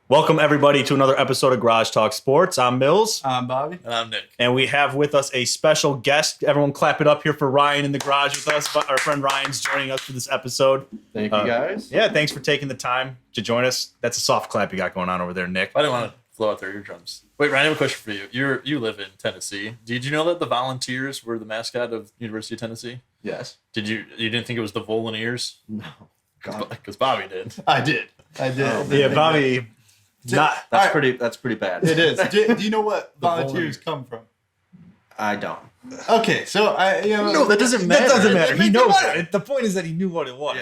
Welcome, everybody, to another episode of Garage Talk Sports. I'm Mills. I'm Bobby. And I'm Nick. And we have with us a special guest. Everyone clap it up here for Ryan in the garage with us. Our friend Ryan's joining us for this episode. Thank you, guys. Yeah, thanks for taking the time to join us. That's a soft clap you got going on over there, Nick. I didn't want to blow out their eardrums. Wait, Ryan, I have a question for you. You live in Tennessee. Did you know that the Volunteers were the mascot of University of Tennessee? Yes. You didn't think it was the Volunteers? No. Because Bobby did. I did. Yeah, Bobby. That's pretty bad. It is. Do you know what volunteers come from? I don't. Okay, so No, that doesn't matter. That doesn't matter. He knows that. The point is that he knew what it was.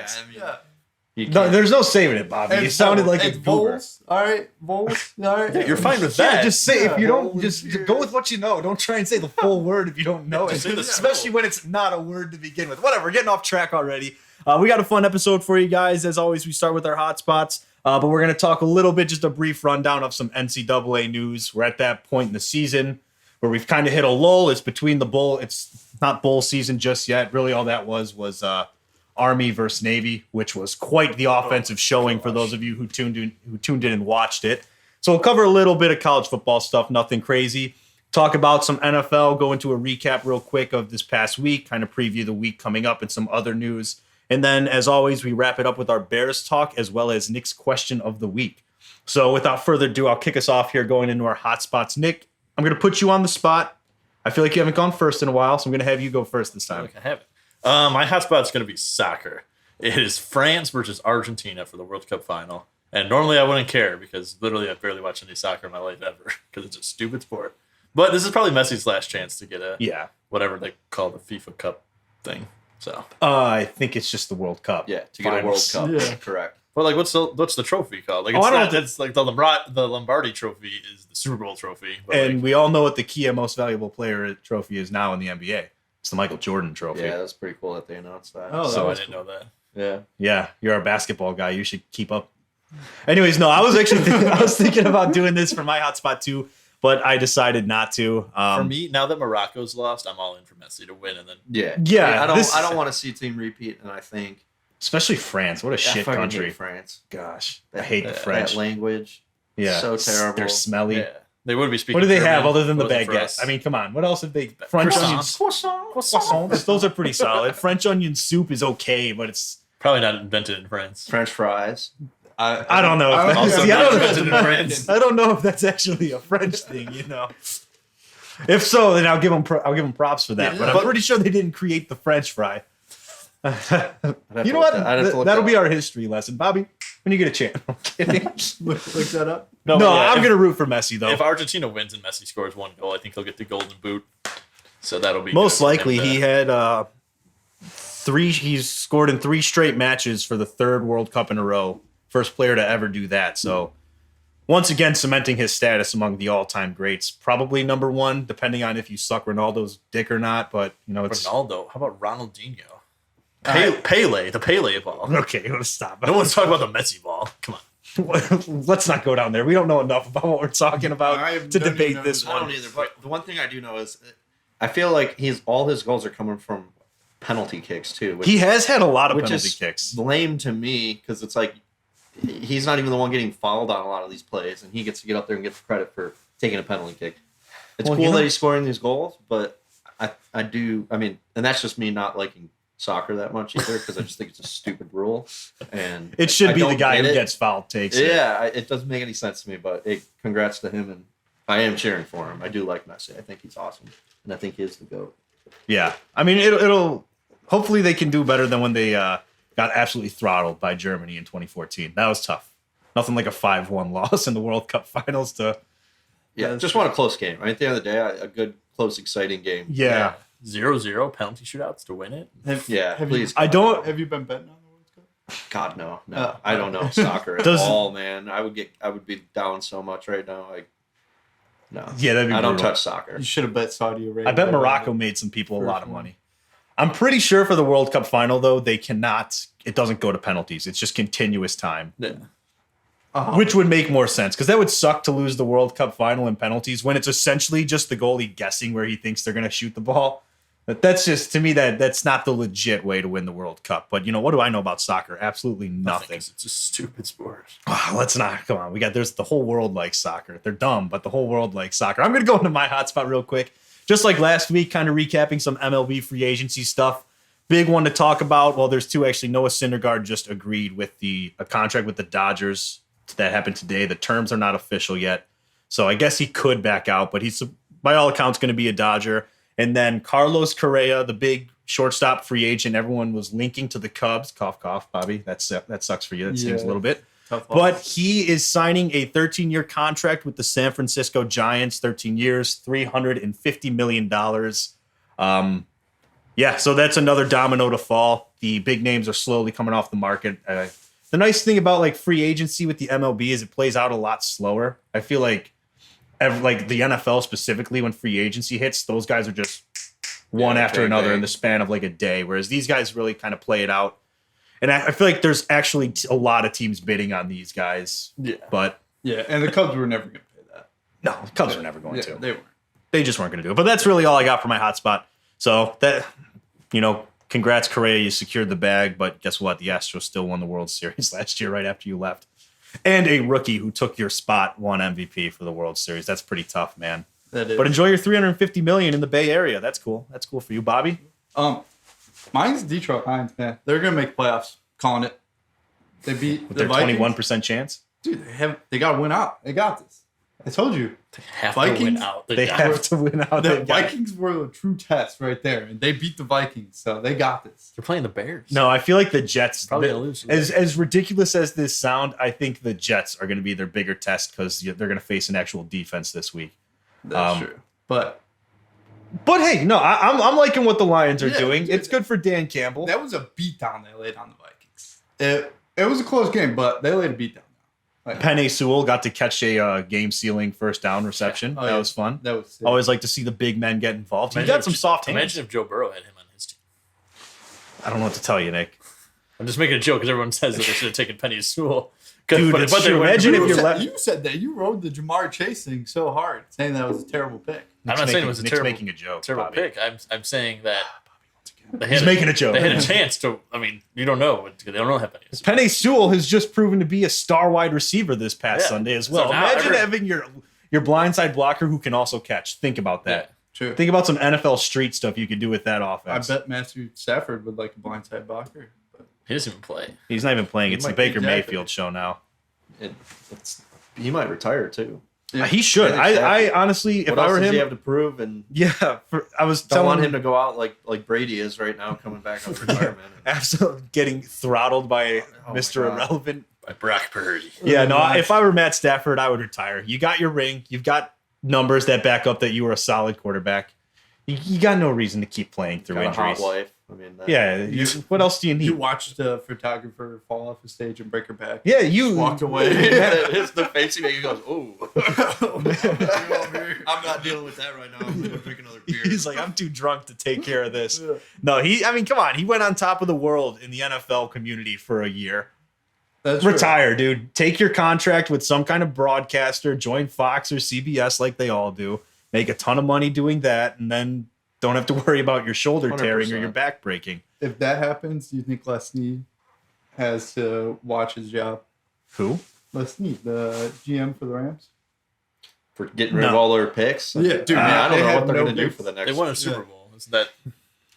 No, there's no saving it, Bobby. You sounded like a goober. All right, Vols. All right. Yeah, you're fine with that. Yeah, just say if you don't, just go with what you know. Don't try and say the full word if you don't know it, especially when it's not a word to begin with. Whatever, we're getting off track already. We got a fun episode for you guys. As always, we start with our hot spots, but we're going to talk a little bit, just a brief rundown of some NCAA news. We're at that point in the season where we've kind of hit a lull. It's between the bowl. It's not bowl season just yet. Really, all that was Army versus Navy, which was quite the offensive showing for those of you who tuned in and watched it. So we'll cover a little bit of college football stuff, nothing crazy. Talk about some NFL, go into a recap real quick of this past week, kind of preview the week coming up and some other news. And then, as always, we wrap it up with our Bears talk as well as Nick's question of the week. So without further ado, I'll kick us off here going into our hot spots. Nick, I'm going to put you on the spot. I feel like you haven't gone first in a while, so I'm going to have you go first this time. I have it. My hotspot's going to be soccer. It is France versus Argentina for the World Cup final. And normally I wouldn't care because literally I've barely watched any soccer in my life ever because it's a stupid sport. But this is probably Messi's last chance to get whatever they call the FIFA Cup thing. So I think it's just the World Cup. Yeah, to get a World Cup. Yeah. Correct. Well, like what's the trophy called? Like it's like the Lombardi trophy is the Super Bowl trophy. But and we all know what the Kia Most Valuable Player trophy is now in the NBA. It's the Michael Jordan trophy. Yeah, that's pretty cool that they announced that. Oh, so I didn't know that. Yeah. Yeah, you're a basketball guy. You should keep up. Anyways, no, I was actually thinking about doing this for my hotspot too, but I decided not to. For me, now that Morocco's lost, I'm all in for Messi to win, and then yeah. I don't want to see a team repeat, and I think especially France. What a shit fucking country. hate France. Gosh, I hate the French That language. Yeah, so terrible. They're smelly. yeah, they would be speaking. What do they German have other than the if it wasn't for baguette? us. I mean, come on. What else have they? French onions. Croissants. Those are pretty solid. French onion soup is okay, but it's Probably not invented in France. French fries. I don't know. Also I not don't invented in France. I don't know if that's actually a French thing, you know. If so, then I'll give them props for that. Yeah, but I'm pretty sure they didn't create the French fry. You know what? That'll be our history lesson, Bobby. When you get a chance. I'm kidding. Look that up. No, I'm gonna root for Messi though. If Argentina wins and Messi scores one goal, I think he'll get the golden boot. So that'll be Most good for him likely, to- he had he's scored in 3 straight matches for the 3rd World Cup in a row. First player to ever do that. So once again, cementing his status among the all-time greats. Probably number 1, depending on if you suck Ronaldo's dick or not. But you know, it's Ronaldo. How about Ronaldinho? Pele, the Pele ball. okay. Let's stop. No one's talking about the Messi ball. Come on. Let's not go down there. We don't know enough about what we're talking about to don't debate even this know. I one. don't either. But the one thing I do know is I feel like all his goals are coming from penalty kicks too. He has had a lot of which penalty is kicks. lame to me because it's like he's not even the one getting fouled on a lot of these plays, and he gets to get up there and get the credit for taking a penalty kick. It's cool that he's scoring these goals, but I mean, and that's just me not liking soccer that much either because I just think it's a stupid rule. And It should I be the don't guy get who it. gets fouled takes it. Yeah, it doesn't make any sense to me, but hey, congrats to him, and I am cheering for him. I do like Messi. I think he's awesome, and I think he is the GOAT. Yeah. I mean, it'll hopefully they can do better than when they got absolutely throttled by Germany in 2014. That was tough. Nothing like a 5-1 loss in the World Cup finals to. Yeah, just want a close game. I mean, at the end of the day, a good, close, exciting game. Yeah. 0-0 penalty shootouts to win it. Yeah, please. I don't. Have you been betting on the World Cup? God, no. Oh. I don't know soccer at Does- all, man. I would be down so much right now. No. Yeah, that'd be I don't brutal. touch soccer. You should have bet Saudi Arabia. I bet Morocco made some people a lot of First one. money. I'm pretty sure for the World Cup final, though, they cannot. It doesn't go to penalties. It's just continuous time, Yeah. which would make more sense because that would suck to lose the World Cup final in penalties when it's essentially just the goalie guessing where he thinks they're going to shoot the ball. But that's just, to me, that's not the legit way to win the World Cup. But, what do I know about soccer? Absolutely nothing. It's a stupid sport. Let's not. Come on. There's the whole world likes soccer. They're dumb, but the whole world likes soccer. I'm going to go into my hotspot real quick. Just like last week, kind of recapping some MLB free agency stuff. Big one to talk about. Well, there's two actually. Noah Syndergaard just agreed with a contract with the Dodgers. That happened today. The terms are not official yet. So I guess he could back out, but he's, by all accounts, going to be a Dodger. And then Carlos Correa, the big shortstop free agent, everyone was linking to the Cubs. Cough, cough, Bobby. That sucks for you. That stings a little bit. But he is signing a 13-year contract with the San Francisco Giants, 13 years, $350 million. So that's another domino to fall. The big names are slowly coming off the market. The nice thing about like free agency with the MLB is it plays out a lot slower. I feel like the NFL specifically, when free agency hits, those guys are just one after another in the span of like a day, whereas these guys really kind of play it out. And I feel like there's actually a lot of teams bidding on these guys. Yeah. But and the Cubs were never going to pay that. No, the Cubs were never going to. They weren't. They just weren't going to do it. But that's really all I got for my hotspot. So that, congrats, Correa, you secured the bag. But guess what? The Astros still won the World Series last year right after you left. And a rookie who took your spot won MVP for the World Series. That's pretty tough, man. That is. But enjoy your $350 million in the Bay Area. That's cool. That's cool for you, Bobby. Mine's Detroit Lions, man. They're gonna make playoffs. Calling it. They beat With the their Vikings. 21% chance. Dude, they gotta win out. They got this. I told you. Have Vikings, to win out. They have to win out. The Vikings were a true test right there, and they beat the Vikings, so they got this. They're playing the Bears. No, I feel like the Jets Probably gonna lose. As ridiculous as this sound, I think the Jets are going to be their bigger test because they're going to face an actual defense this week. That's true. But hey, no, I'm liking what the Lions are doing. Dude, it's good for Dan Campbell. that was a beatdown they laid on the Vikings. It was a close game, but they laid a beatdown. Penei Sewell got to catch a game-sealing first down reception. That was fun. That was sick. Always like to see the big men get involved. He got some soft hands. Imagine if Joe Burrow had him on his team. I don't know what to tell you, Nick. I'm just making a joke because everyone says that they should have taken Penny Sewell. Dude, it's true. Imagine if you said that. You rode the Jamar Chase thing so hard, saying that was a terrible pick. I'm not saying it was a Nick's terrible, making a joke, terrible Bobby. pick. I'm saying that He's making a joke. They had a chance to. I mean, you don't know. They don't know how Penny Sewell. Penei Sewell has just proven to be a star wide receiver this past Sunday as well. So now Imagine having your blindside blocker who can also catch. Think about that. Yeah, true. Think about some NFL street stuff you could do with that offense. I bet Matthew Stafford would like a blindside blocker. But he doesn't even play. He's not even playing. It's the Baker Mayfield show now. He might retire too. Yeah. He should. I honestly, if What I else were does him, he have to prove? And I was don't want telling him to go out like Brady is right now, coming back off retirement. absolutely getting throttled by Mr. God. Irrelevant. By Brock Purdy. Yeah, no. If I were Matt Stafford, I would retire. You got your ring. You've got numbers that back up that you were a solid quarterback. You got no reason to keep playing through Got a hot injuries. wife. I mean, What else do you need? You watched a photographer fall off the stage and break her back. Yeah, you Walked away. His the face he goes, oh, I'm not dealing with that right now. I'm gonna drink another beer. He's like, I'm too drunk to take care of this. No, come on. He went on top of the world in the NFL community for a year. That's Retire, dude. Take your contract with some kind of broadcaster, join Fox or CBS like they all do. Make a ton of money doing that, and then don't have to worry about your shoulder tearing or 100%. your back breaking. If that happens, do you think Les Snead has to watch his job? Who? Les Snead, the GM for the Rams? For getting rid of all their picks. Yeah, dude, I don't they know had what they're no gonna do picks. for the next. They won a Super Bowl. Isn't that?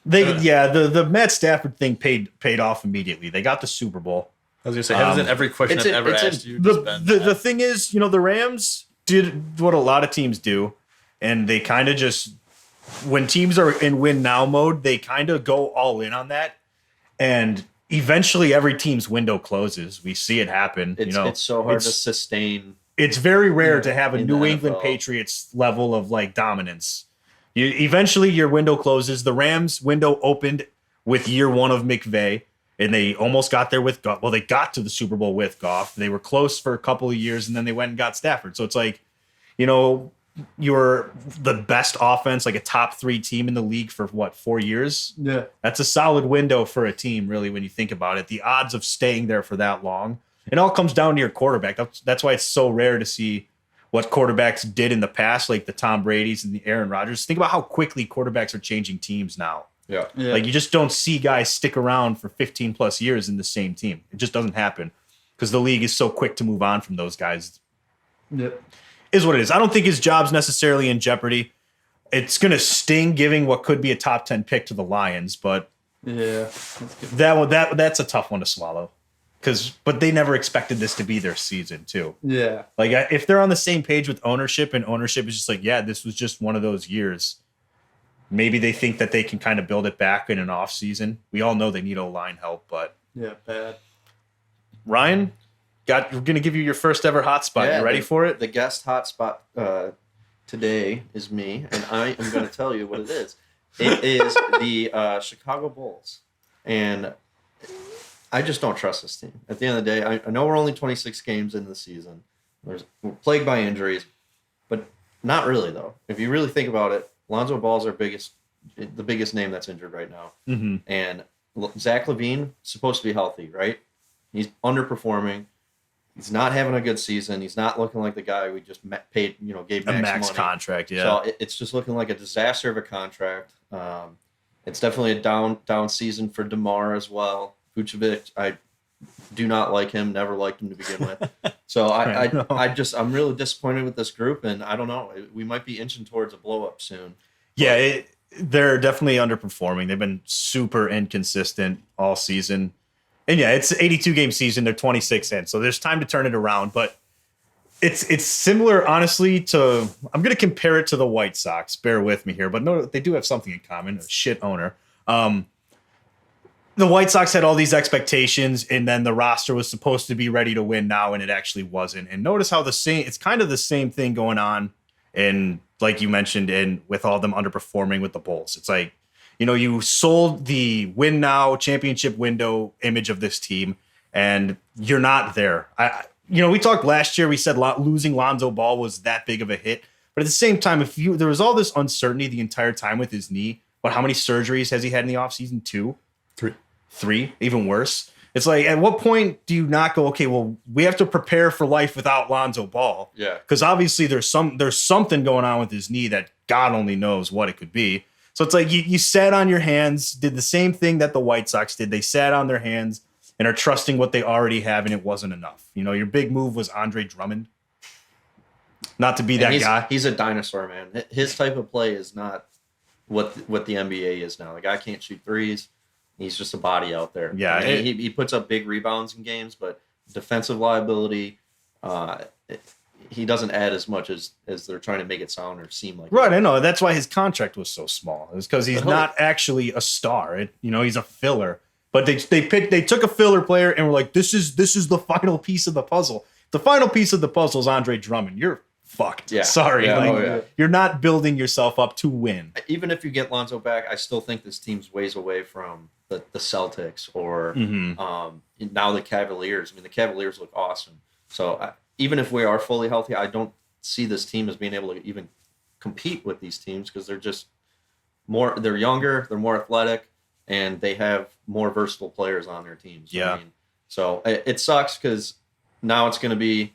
The Matt Stafford thing paid off immediately. They got the Super Bowl. I was gonna say, hasn't every question I've ever asked you just been The thing is, the Rams did what a lot of teams do, and they kind of just, when teams are in win now mode, they kind of go all in on that, and eventually every team's window closes. We see it happen. It's so hard to sustain. It's very rare to have a in New the England NFL. Patriots level of like dominance. Eventually your window closes. The Rams window opened with year one of McVay, and they almost got there with Goff. Well, they got to the Super Bowl with Goff. They were close for a couple of years, and then they went and got Stafford. So it's like, you're the best offense, like a top 3 team in the league for 4 years? Yeah. That's a solid window for a team, really, when you think about it. The odds of staying there for that long, it all comes down to your quarterback. That's why it's so rare to see, what quarterbacks did in the past, like the Tom Brady's and the Aaron Rodgers. Think about how quickly quarterbacks are changing teams now. Yeah. Like you just don't see guys stick around for 15 plus years in the same team. It just doesn't happen because the league is so quick to move on from those guys. Yep. Is what it is. I don't think his job's necessarily in jeopardy. It's going to sting giving what could be a top 10 pick to the Lions, but Yeah. that's a tough one to swallow. But they never expected this to be their season too. Yeah. Like if they're on the same page with ownership and ownership is just like, yeah, this was just one of those years. Maybe they think that they can kind of build it back in an off season. We all know they need O-line help, but Yeah, bad. Ryan, we're going to give you your first ever hotspot. Yeah, You ready for it? The guest hotspot today is me, and I am going to tell you what it is. It is the Chicago Bulls, and I just don't trust this team. At the end of the day, I know we're only 26 games into the season. We're plagued by injuries, but not really, though. If you really think about it, Lonzo Ball's the biggest name that's injured right now. Mm-hmm. And Zach LaVine supposed to be healthy, right? He's underperforming. He's not having a good season. He's not looking like the guy we just paid, gave A max max money. contract, yeah. So it's just looking like a disaster of a contract. It's definitely a down season for DeMar as well. Vucevic, I do not like him. Never liked him to begin with. So I'm really disappointed with this group, and I don't know. We might be inching towards a blow up soon. Yeah, they're definitely underperforming. They've been super inconsistent all season. And yeah, it's an 82-game season. They're 26 in, so there's time to turn it around. But it's similar, honestly, to – I'm going to compare it to the White Sox. Bear with me here. But no, they do have something in common, a shit owner. The White Sox had all these expectations, and then the roster was supposed to be ready to win now, and it actually wasn't. And notice how it's kind of the same thing going on in, like you mentioned, in with all them underperforming with the Bulls. It's like, you sold the win now championship window image of this team, and you're not there. We talked last year. We said losing Lonzo Ball was that big of a hit, but at the same time, there was all this uncertainty the entire time with his knee. But how many surgeries has he had in the offseason? 2? 3, even worse. It's like, at what point do you not go, okay, well, we have to prepare for life without Lonzo Ball? Yeah. Because obviously there's something going on with his knee that God only knows what it could be. So it's like you sat on your hands, did the same thing that the White Sox did. They sat on their hands and are trusting what they already have, and it wasn't enough. Your big move was Andre Drummond. Not to be that guy. He's a dinosaur, man. His type of play is not what the NBA is now. The guy can't shoot threes. He's just a body out there. Yeah, he puts up big rebounds in games, but defensive liability, he doesn't add as much as they're trying to make it sound or seem like. Right, I know. That's why his contract was so small. It's because he's not actually a star. He's a filler. But they took a filler player and were like, this is the final piece of the puzzle. The final piece of the puzzle is Andre Drummond. You're fucked. Yeah. Sorry. Yeah. You're not building yourself up to win. Even if you get Lonzo back, I still think this team's ways away from the Celtics or now the Cavaliers. I mean, the Cavaliers look awesome. So even if we are fully healthy, I don't see this team as being able to even compete with these teams because they're just they're younger, they're more athletic, and they have more versatile players on their teams. Yeah. So it sucks because now it's going to be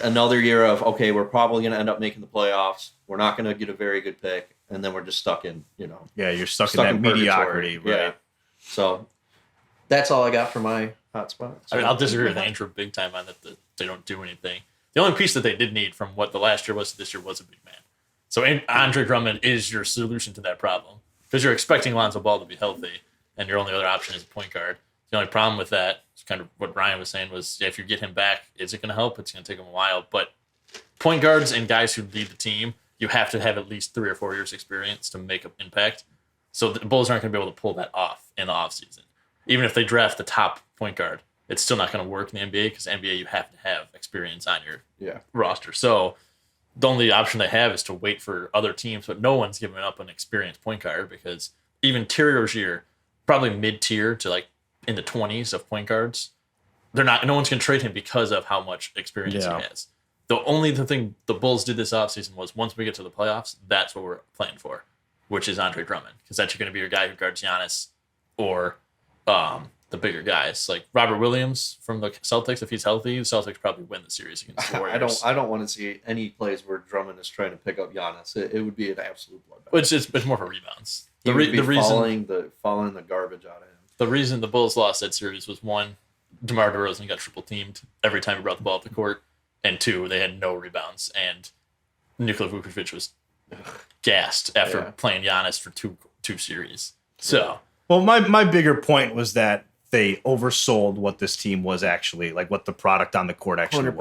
another year of, okay, we're probably going to end up making the playoffs. We're not going to get a very good pick. And then we're just stuck in, Yeah, you're stuck in that mediocrity. Right. Yeah. So that's all I got for my hotspot. I mean, I'll disagree with Andrew big time on that they don't do anything. The only piece that they did need from what the last year was to this year was a big man. So Andre Drummond is your solution to that problem because you're expecting Lonzo Ball to be healthy, and your only other option is a point guard. The only problem with that is kind of what Ryan was saying was if you get him back, is it going to help? It's going to take him a while. But point guards and guys who lead the team, you have to have at least 3 or 4 years experience to make an impact. So the Bulls aren't going to be able to pull that off in the offseason. Even if they draft the top point guard, it's still not going to work in the NBA because NBA you have to have experience on your roster. So the only option they have is to wait for other teams, but no one's giving up an experienced point guard because even Terry Rozier, probably mid-tier to like in the 20s of point guards, no one's going to trade him because of how much experience he has. The thing the Bulls did this offseason was once we get to the playoffs, that's what we're playing for, which is Andre Drummond, because that's going to be your guy who guards Giannis or the bigger guys. Like Robert Williams from the Celtics, if he's healthy, the Celtics probably win the series against the Warriors. I don't want to see any plays where Drummond is trying to pick up Giannis. It would be an absolute bloodbath. But it's more for rebounds. The reason falling the garbage out of him. The reason the Bulls lost that series was, one, DeMar DeRozan got triple teamed every time he brought the ball up the court, and two, they had no rebounds, and Nikola Vucevic was gassed after playing Giannis for two series. So, well, my bigger point was that they oversold what this team was actually, like what the product on the court actually 100%.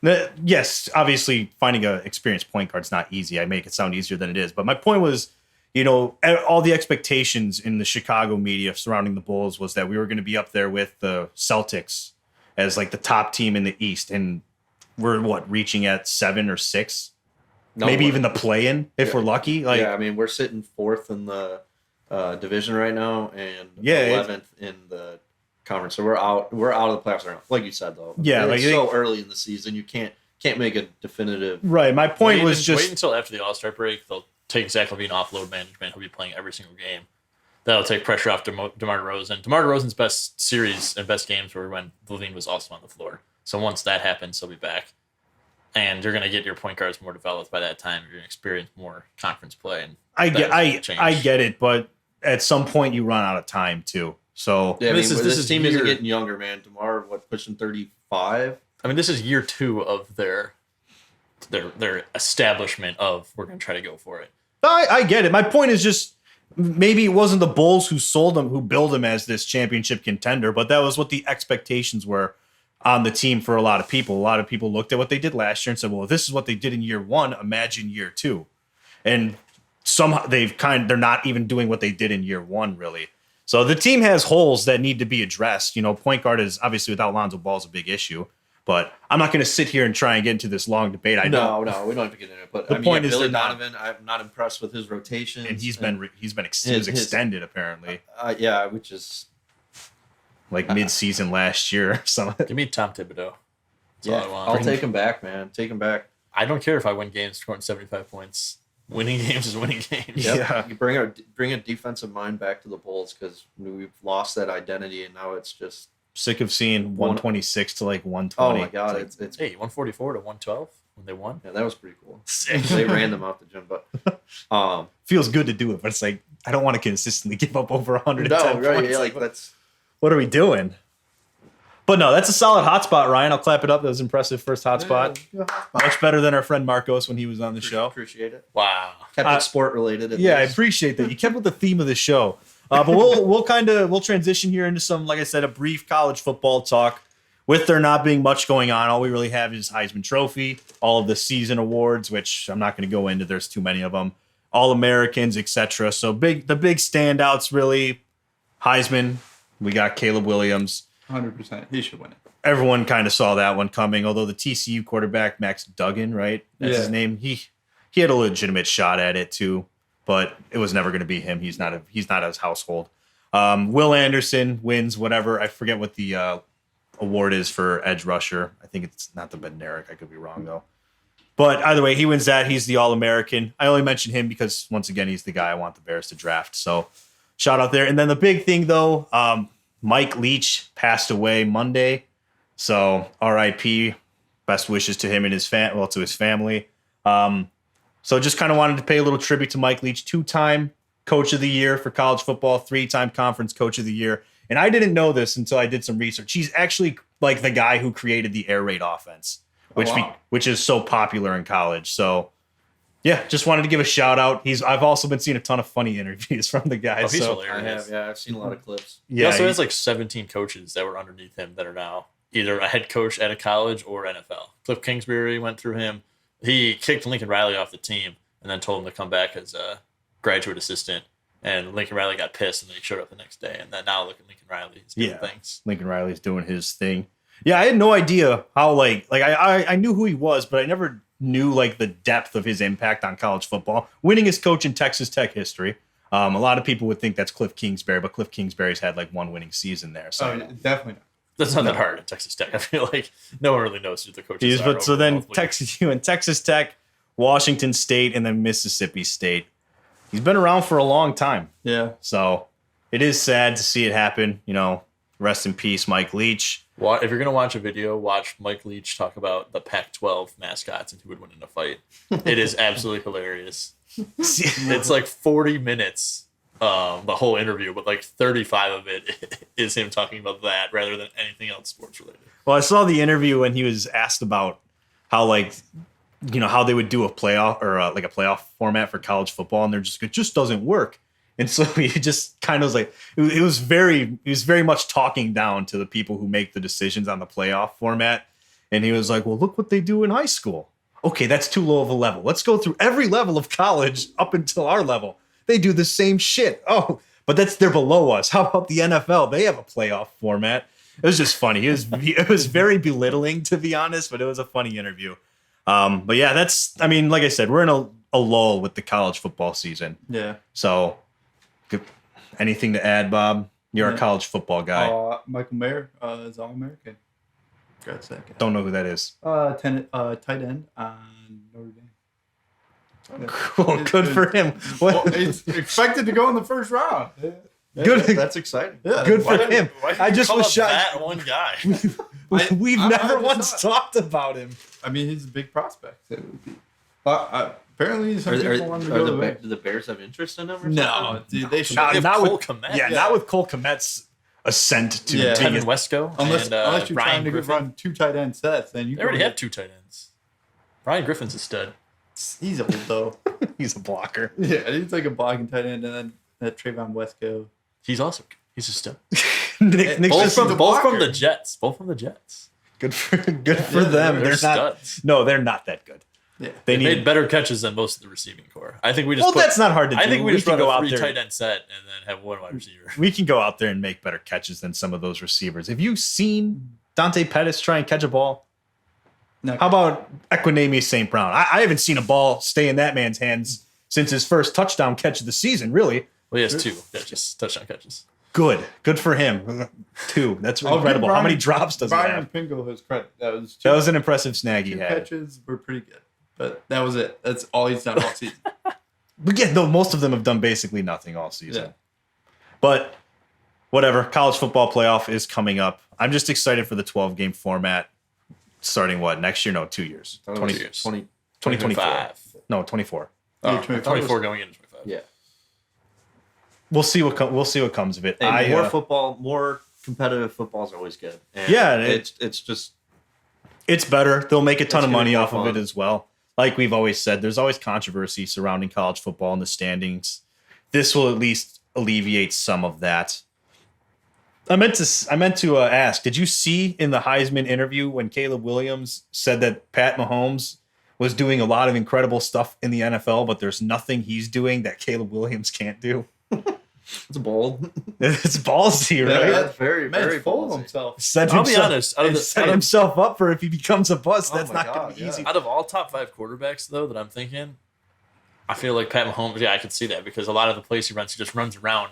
was. Yes, obviously finding an experienced point guard is not easy. I make it sound easier than it is. But my point was, all the expectations in the Chicago media surrounding the Bulls was that we were going to be up there with the Celtics as like the top team in the East. And we're reaching at 7 or 6, maybe even the play-in if we're lucky. Like, I mean, we're sitting 4th in the division right now and 11th in the conference. So we're out of the playoffs right now. Like you said, though. Yeah, it's so early in the season, you can't make a definitive. Right. My point was just wait until after the All-Star break. They'll take Zach LaVine off load management. He'll be playing every single game. That'll take pressure off DeMar DeRozan. DeMar DeRozan's best series and best games were when LaVine was also on the floor. So once that happens, he'll be back. And you're going to get your point guards more developed by that time. You're going to experience more conference play. And I get it, but at some point you run out of time too. So yeah, this team isn't getting younger, man. DeMar, pushing 35? I mean, this is year 2 of their establishment of we're going to try to go for it. I get it. My point is just maybe it wasn't the Bulls who sold him, who built him as this championship contender, but that was what the expectations were on the team for a lot of people. A lot of people looked at what they did last year and said, well, if this is what they did in year 1, imagine year 2. And somehow they're not even doing what they did in year 1, really. So the team has holes that need to be addressed. Point guard is obviously without Lonzo Ball is a big issue. But I'm not going to sit here and try and get into this long debate. No, we don't have to get into it. But the point is, Billy Donovan, I'm not impressed with his rotation, and he was extended apparently. Which is like mid-season last year. Give me Tom Thibodeau. That's all I want. I'll take him back, man. Take him back. I don't care if I win games scoring 75 points. Winning games is winning games. Yep. Yeah, you bring a defensive mind back to the Bulls because we've lost that identity, and now it's just. Sick of seeing 126 to like 120. Oh my god, it's 144 to 112 when they won. Yeah, that was pretty cool. They ran them out the gym, but feels good to do it, but it's like I don't want to consistently give up over 110 points. Yeah, like that's what are we doing? But no, that's a solid hotspot, Ryan. I'll clap it up. That was impressive first hotspot. Much better than our friend Marcos when he was on the show. Appreciate it. Wow. Kept it sport related. I appreciate that. You kept with the theme of the show. But we'll transition here into some, like I said, a brief college football talk. With there not being much going on, all we really have is Heisman Trophy, all of the season awards, which I'm not going to go into. There's too many of them. All-Americans, etc. So the big standouts really, Heisman. We got Caleb Williams. 100%. He should win it. Everyone kind of saw that one coming. Although the TCU quarterback Max Duggan, right? That's his name. He had a legitimate shot at it too. But it was never going to be him. He's not his household. Will Anderson wins whatever. I forget what the award is for edge rusher. I think it's not the Bednarik. I could be wrong though. But either way, he wins that. He's the All-American. I only mention him because once again, he's the guy I want the Bears to draft. So shout out there. And then the big thing though, Mike Leach passed away Monday. So RIP. Best wishes to him and to his family. So just kind of wanted to pay a little tribute to Mike Leach, 2-time coach of the year for college football, 3-time conference coach of the year. And I didn't know this until I did some research. He's actually like the guy who created the air raid offense, which is so popular in college. So yeah, just wanted to give a shout out. I've also been seeing a ton of funny interviews from the guy. Oh, he's hilarious. I've seen a lot of clips. Yeah, he also has like 17 coaches that were underneath him that are now either a head coach at a college or NFL. Cliff Kingsbury went through him. He kicked Lincoln Riley off the team and then told him to come back as a graduate assistant. And Lincoln Riley got pissed and then he showed up the next day. And then now look at Lincoln Riley. He's doing things. Lincoln Riley's doing his thing. Yeah, I had no idea how I knew who he was, but I never knew like the depth of his impact on college football. Winningest coach in Texas Tech history. A lot of people would think that's Cliff Kingsbury, but Cliff Kingsbury's had like one winning season there. So definitely not. That's not that hard at Texas Tech. I feel like no one really knows who the coaches are. But so then Texas Tech, Washington State, and then Mississippi State. He's been around for a long time. Yeah. So it is sad to see it happen. Rest in peace, Mike Leach. If you're gonna watch a video, watch Mike Leach talk about the Pac-12 mascots and who would win in a fight. It is absolutely hilarious. It's like 40 minutes, the whole interview, but like 35 of it is him talking about that rather than anything else sports related. Well, I saw the interview when he was asked about how how they would do a playoff or like a playoff format for college football, and they're just it just doesn't work. And so he just kind of was like, he was very much talking down to the people who make the decisions on the playoff format. And he was like, well, look what they do in high school. Okay, that's too low of a level. Let's go through every level of college up until our level. They do the same shit. Oh, but they're below us. How about the NFL? They have a playoff format. It was just funny. It was very belittling, to be honest, but it was a funny interview. But yeah, like I said, we're in a lull with the college football season. Yeah. So, anything to add, Bob? You're a college football guy. Michael Mayer is All-American. Congrats, that guy. Don't know who that is. Tight end on Notre Dame. Cool. Good for him. Well, he's expected to go in the first round. Good. That's exciting. Yeah. Good for him. I just was shocked. That one guy. We've never I once talked about him. I mean, he's a big prospect. Apparently, some people want to Are go do the Bears have interest in him? Or No, something? dude, they should. Not Cole with Kmet. Yeah, not with Cole Kmet's ascent to Yeah. being Kevin Wesco. Unless you're Ryan trying to Griffin. run two tight end sets, then you They already have two tight ends. Ryan Griffin's a stud. He's old though. he's a blocker. Yeah, he's like a blocking tight end, and then that Trayvon Wesco. He's a stud. Nick's Both just from blocker. the Jets. Both from the Jets. good for them. They're They're not. studs. No, they're not that good. Yeah, They They need. made better catches than most of the receiving core. I think we just. Well, that's not hard to do. I think we just can run go a out three there. tight end set and then have one wide receiver. We can go out there and make better catches than some of those receivers. Have you seen Dante Pettis try and catch a ball? No. How about Equinemius St. Brown? I haven't seen a ball stay in that man's hands since his first touchdown catch of the season, really. Well, he has two catches, touchdown catches. Good for him. 2. That's I'll give incredible. How Brian- many drops does he Brian have? Pingle his credit. That That was an impressive snag he two had. catches were pretty good, but that was it. That's all he's done all season. But yeah, no, most of them have done basically nothing all season. Yeah. But whatever, college football playoff is coming up. I'm just excited for the 12-game format starting next year? No, 2 years. 2 years. 2024. No, 24. Oh, 24 24 going into 25. Yeah. We'll see what comes of it. Hey, more competitive football is always good. And Yeah, it's just it's better. They'll make a ton It's of gonna money be more off of it fun. as well. Like we've always said, there's always controversy surrounding college football in the standings. This will at least alleviate some of that. I meant to ask, did you see in the Heisman interview when Caleb Williams said that Pat Mahomes was doing a lot of incredible stuff in the NFL, but there's nothing he's doing that Caleb Williams can't do? it's bold. It's ballsy, Yeah, right? That's very, Man's very full of ballsy. himself. Set I'll be himself- honest, and set himself up for if he becomes a bust. Oh That's my not going God, to be yeah. easy. Out of all top 5 quarterbacks, though, that I'm thinking, I feel like Pat Mahomes. Yeah, I can see that because a lot of the plays he runs, he just runs around,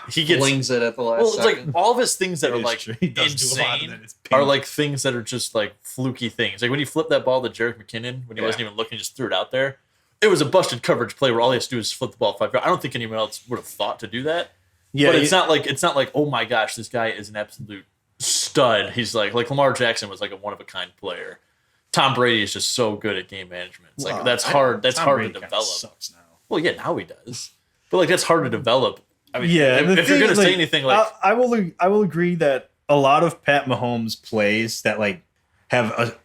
he gets. Flings it at the last Well, it's like second. all of his things that It are is like true. He does do a lot of insane that. It's are painful. like things that are just like fluky things. Like when he flipped that ball to Jerick McKinnon when he wasn't even looking, just threw it out there. It was a busted coverage play where all he has to do is flip the ball 5 yards. I don't think anyone else would have thought to do that. Yeah, But it's not like oh my gosh, this guy is an absolute stud. He's like Lamar Jackson was like a one of a kind player. Tom Brady is just so good at game management. It's like that's hard. That's Tom hard Brady to kinda develop. Sucks now. Well, yeah, now he does. But like that's hard to develop. I mean, Yeah, if you're gonna say anything like I will agree that a lot of Pat Mahomes plays that like have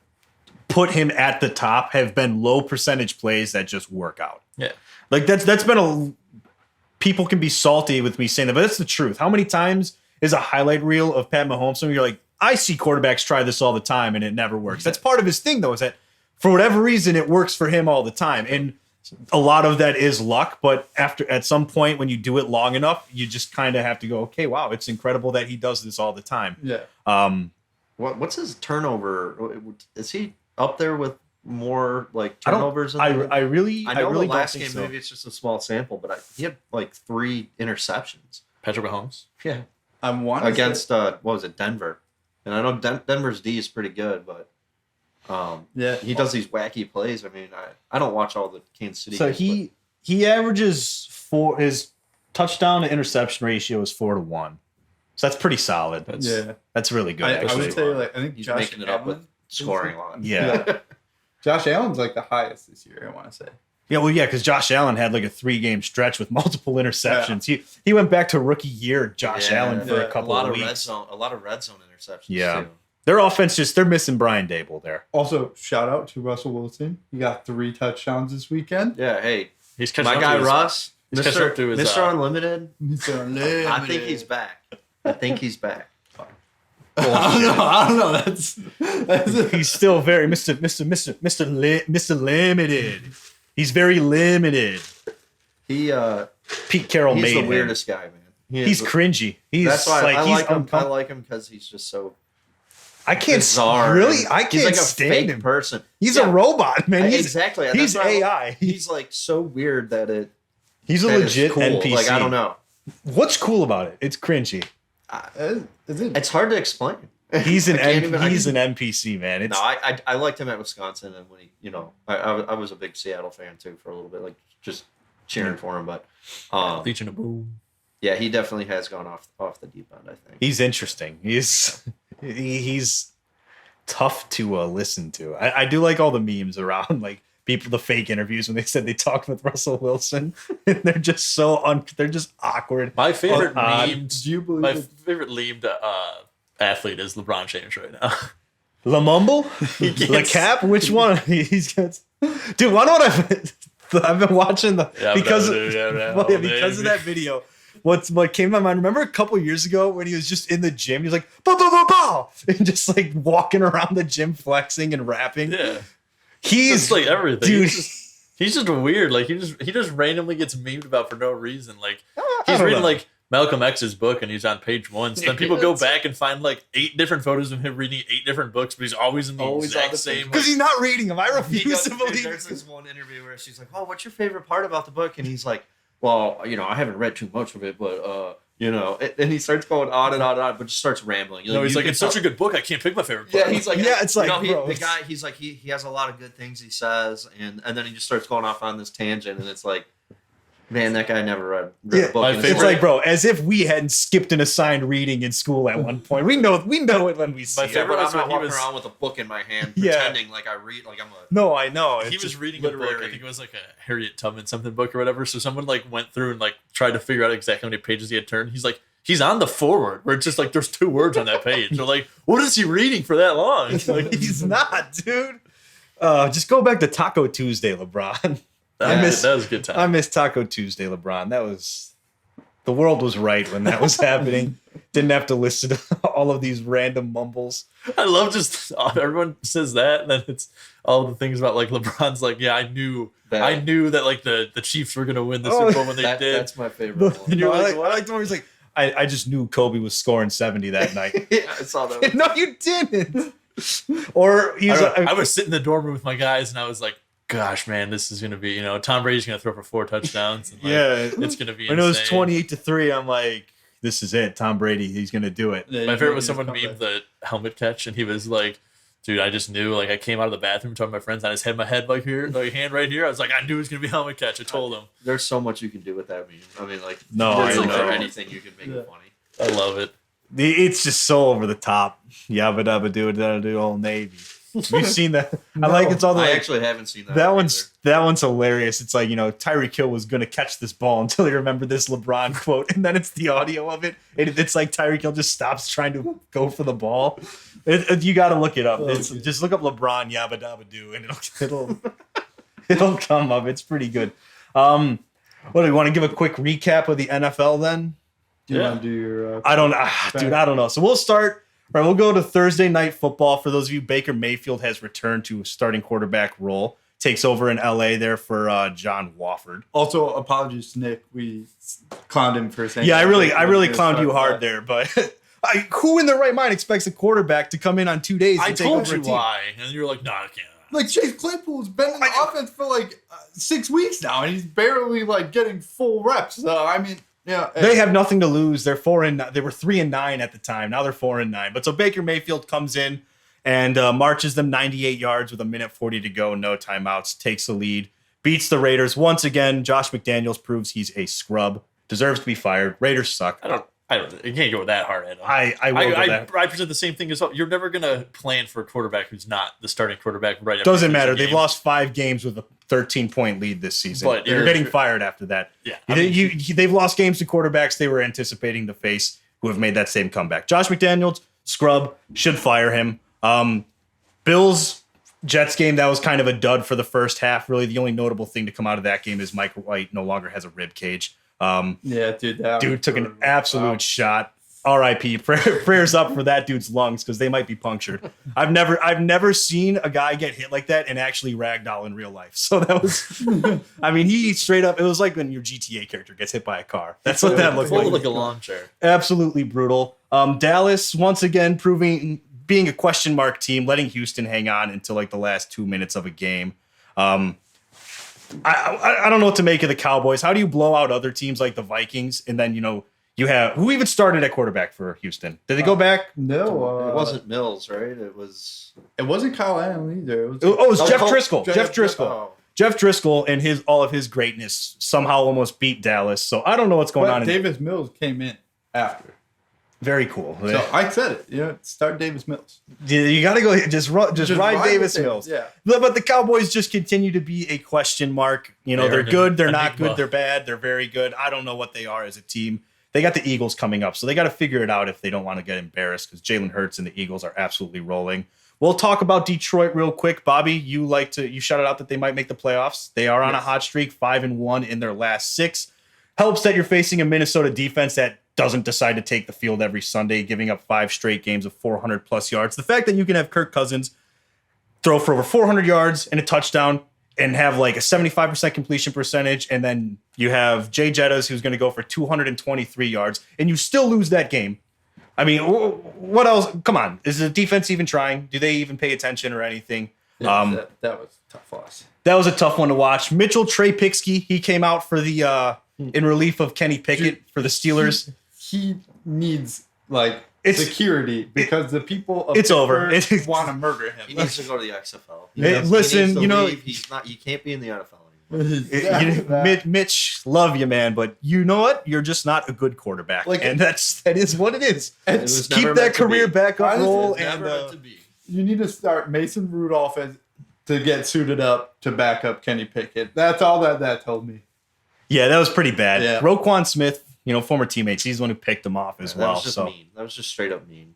put him at the top have been low percentage plays that just work out. yeah, Like that's been people can be salty with me saying that, but that's the truth. How many times is a highlight reel of Pat Mahomes? Some of you're like, I see quarterbacks try this all the time and it never works. That's part of his thing though, is that for whatever reason it works for him all the time. And a lot of that is luck, but at some point when you do it long enough, you just kind of have to go, okay, wow, it's incredible that he does this all the time. Yeah. What's his turnover? Is he up there with more like turnovers? I really I know really the last don't game think so. maybe it's just a small sample, but he had like 3 interceptions. Patrick Mahomes. Yeah, I'm one against what was it, Denver? And I know Denver's D is pretty good, but Yeah. he does these wacky plays. I mean, I don't watch all the Kansas City. So games, he averages his touchdown to interception ratio is 4-1. So that's pretty solid. That's really good. I would say I think He's Josh making it up with Allen scoring line. Yeah. Josh Allen's like the highest this year, I want to say. Yeah, well, yeah, because Josh Allen had like a 3-game stretch with multiple interceptions. He went back to rookie year, Josh Allen, for a couple of weeks. A lot of red zone interceptions. Yeah. Too. Their offense they're missing Brian Dable there. Also, shout out to Russell Wilson. He got 3 touchdowns this weekend. Yeah, hey. He's catching my up guy to his, Russ, he's catching up to his, Mr. Unlimited. Mr. Unlimited. I think he's back. I think he's back. I don't know. That's He's still very Mr. Limited. He's very limited. Pete Carroll he's made the him. weirdest guy, man. He's cringy. That's why I like him. I uncom- like him because he's just so I can't bizarre. really. I He's can't like a stand fake him. person. He's a robot, man. Exactly. And He's that's why AI. He's like so weird that He's a that legit is cool. NPC. Like I don't know. What's cool about it? It's cringy. It's hard to explain. He's an I can't even- he's an NPC, man. It's No, I liked him at Wisconsin, and when he, I was a big Seattle fan too for a little bit, like just cheering for him. But Legion of Boom. yeah, he definitely has gone off the deep end. I think he's interesting. He's tough to listen to. I do like all the memes around like people, the fake interviews when they said they talked with Russell Wilson, and they're just they're just awkward. My favorite Do you believe my favorite memed athlete is LeBron James right now. La Mumble, La Cap, which one? He's got. Dude, why don't I've been watching because of that video. What came to my mind? Remember a couple years ago when he was just in the gym? He was like, "Bow, bow, bow, bow," and just like walking around the gym, flexing and rapping. Yeah, he's just like everything, dude. He's just weird. Like he just randomly gets memed about for no reason. Like I he's don't reading know. like Malcolm X's book and he's on page 1. So then people go back and find like 8 different photos of him reading 8 different books, but he's always in the exact same. Because he's not reading them. I refuse to believe. There's this one interview where she's like, "Oh, what's your favorite part about the book?" And he's like, "Well, I haven't read too much of it, but and he starts going on and on and on, but just starts rambling. No, he's like, "It's such a good book. I can't pick my favorite book." Yeah, he's like, it's like, bro, the guy. He's like, he has a lot of good things he says, and then he just starts going off on this tangent, and it's like, man, that guy never read a book. It's like, bro, as if we hadn't skipped an assigned reading in school at one point. We know it when we see My it. favorite but was I'm not when he walking was- around with a book in my hand, Yeah. pretending like I read, like I'm a. No, I know. He was reading a book. I think it was like a Harriet Tubman something book or whatever. So someone like went through and like tried to figure out exactly how many pages he had turned. He's like, he's on the forward where it's just like there's 2 words on that page. So like, what is he reading for that long? Like, He's not, dude. Just go back to Taco Tuesday, LeBron. that was a good time. I miss Taco Tuesday, LeBron. The world was right when that was happening. Didn't have to listen to all of these random mumbles. I love just everyone says that, and then it's all the things about like LeBron's like, yeah, I knew that like the Chiefs were gonna win the Super Bowl when they did. That's my favorite one. And you're like, I like the one he's like, I just knew Kobe was scoring 70 that night. Yeah, I saw that one. No, you didn't. Or he's I was sitting in the dorm room with my guys, and I was like, gosh, man, this is gonna be, Tom Brady's gonna throw for 4 touchdowns. And, like, yeah, it's gonna be. When it was insane. 28-3, I'm like, this is it. Tom Brady, he's gonna do it. My favorite was someone memed the helmet catch, and he was like, dude, I just knew. Like, I came out of the bathroom talking to my friends, and I just had my head like here, like hand right here. I was like, I knew it was gonna be helmet catch. I told him. There's so much you can do with that meme. I mean, like, No, there's I like know. anything you can make it funny. I love it. It's just so over the top. Yabba dabba do Old Navy. We've seen that. I like it's all the I like, actually haven't seen that. that one one's hilarious. It's like, Tyreek Hill was gonna catch this ball until he remembered this LeBron quote, and then it's the audio of it. It's like Tyreek Hill just stops trying to go for the ball. You got to look it up. Just look up LeBron Yabba dabba do, and it'll come up. It's pretty good. What do you want to give a quick recap of the NFL then? Do you want to do your... I don't know. So we'll start. Right, we'll go to Thursday Night Football. For those of you, Baker Mayfield has returned to a starting quarterback role. Takes over in LA there for John Wofford. Also, apologies to Nick. We clowned him for saying... Yeah, I really clowned you hard there, but who in their right mind expects a quarterback to come in on 2 days? I and take told over you a team? why, and you're like, no, I can't. Like, Chase Claypool's been in the offense for like 6 weeks now, and he's barely like getting full reps. So, I mean... Yeah, They have nothing to lose. They're 4-9. They were 3-9 at the time. Now they're 4-9. But so Baker Mayfield comes in and marches them 98 yards with 1:40 to go, no timeouts. Takes the lead, beats the Raiders once again. Josh McDaniels proves he's a scrub, deserves to be fired. Raiders suck. I You can't go that hard at him. I will go that. I present the same thing as well. You're never going to plan for a quarterback who's not the starting quarterback right after. Doesn't matter. They've lost 5 games with a 13-point lead this season. But they're getting fired after that. Yeah, they've lost games to quarterbacks they were anticipating to face who have made that same comeback. Josh McDaniels, scrub, should fire him. Bills Jets game, that was kind of a dud for the first half. Really, the only notable thing to come out of that game is Mike White no longer has a rib cage. Dude took an absolute shot. R.I.P. Prayers up for that dude's lungs because they might be punctured. I've never seen a guy get hit like that and actually ragdoll in real life. So that was, I mean, he straight up. It was like when your GTA character gets hit by a car. That's what that looked like. Like a lawn chair. Absolutely brutal. Dallas once again being a question mark team, letting Houston hang on until like the last 2 minutes of a game. I don't know what to make of the Cowboys. How do you blow out other teams like the Vikings and then you have who even started at quarterback for Houston? Did they go back? No, it wasn't Mills, right? It wasn't Kyle Allen either. It was Jeff Driscoll. Jeff Driscoll. Oh. Jeff Driscoll and all of his greatness somehow almost beat Dallas. So I don't know what's going on. Davis Mills came in after. Very cool. So I said it. Start Davis Mills. You got to go just ride Davis Mills. Yeah. But the Cowboys just continue to be a question mark. They're good. They're not good. They're bad. They're very good. I don't know what they are as a team. They got the Eagles coming up, so they got to figure it out if they don't want to get embarrassed because Jalen Hurts and the Eagles are absolutely rolling. We'll talk about Detroit real quick. Bobby, you shouted out that they might make the playoffs. They are on a hot streak, 5-1 in their last 6. Helps that you're facing a Minnesota defense that doesn't decide to take the field every Sunday, giving up 5 straight games of 400-plus yards. The fact that you can have Kirk Cousins throw for over 400 yards and a touchdown and have like a 75% completion percentage, and then you have Jay Jettas who's going to go for 223 yards, and you still lose that game. I mean, what else? Come on. Is the defense even trying? Do they even pay attention or anything? Yeah, that was a tough loss. That was a tough one to watch. Mitchell Trubisky, he came out for the in relief of Kenny Pickett for the Steelers. He needs security because the people of it's over. Want to murder him. He needs to go to the XFL. Listen, he's not. You can't be in the NFL anymore. Mitch, love you, man, but you know what? You're just not a good quarterback, and that is what it is. Keep that career back up roll, and you need to start Mason Rudolph to get suited up to back up Kenny Pickett. That's all that told me. Yeah, that was pretty bad. Yeah. Roquan Smith, former teammates, he's the one who picked him off as well. That was just mean. That was just straight up mean.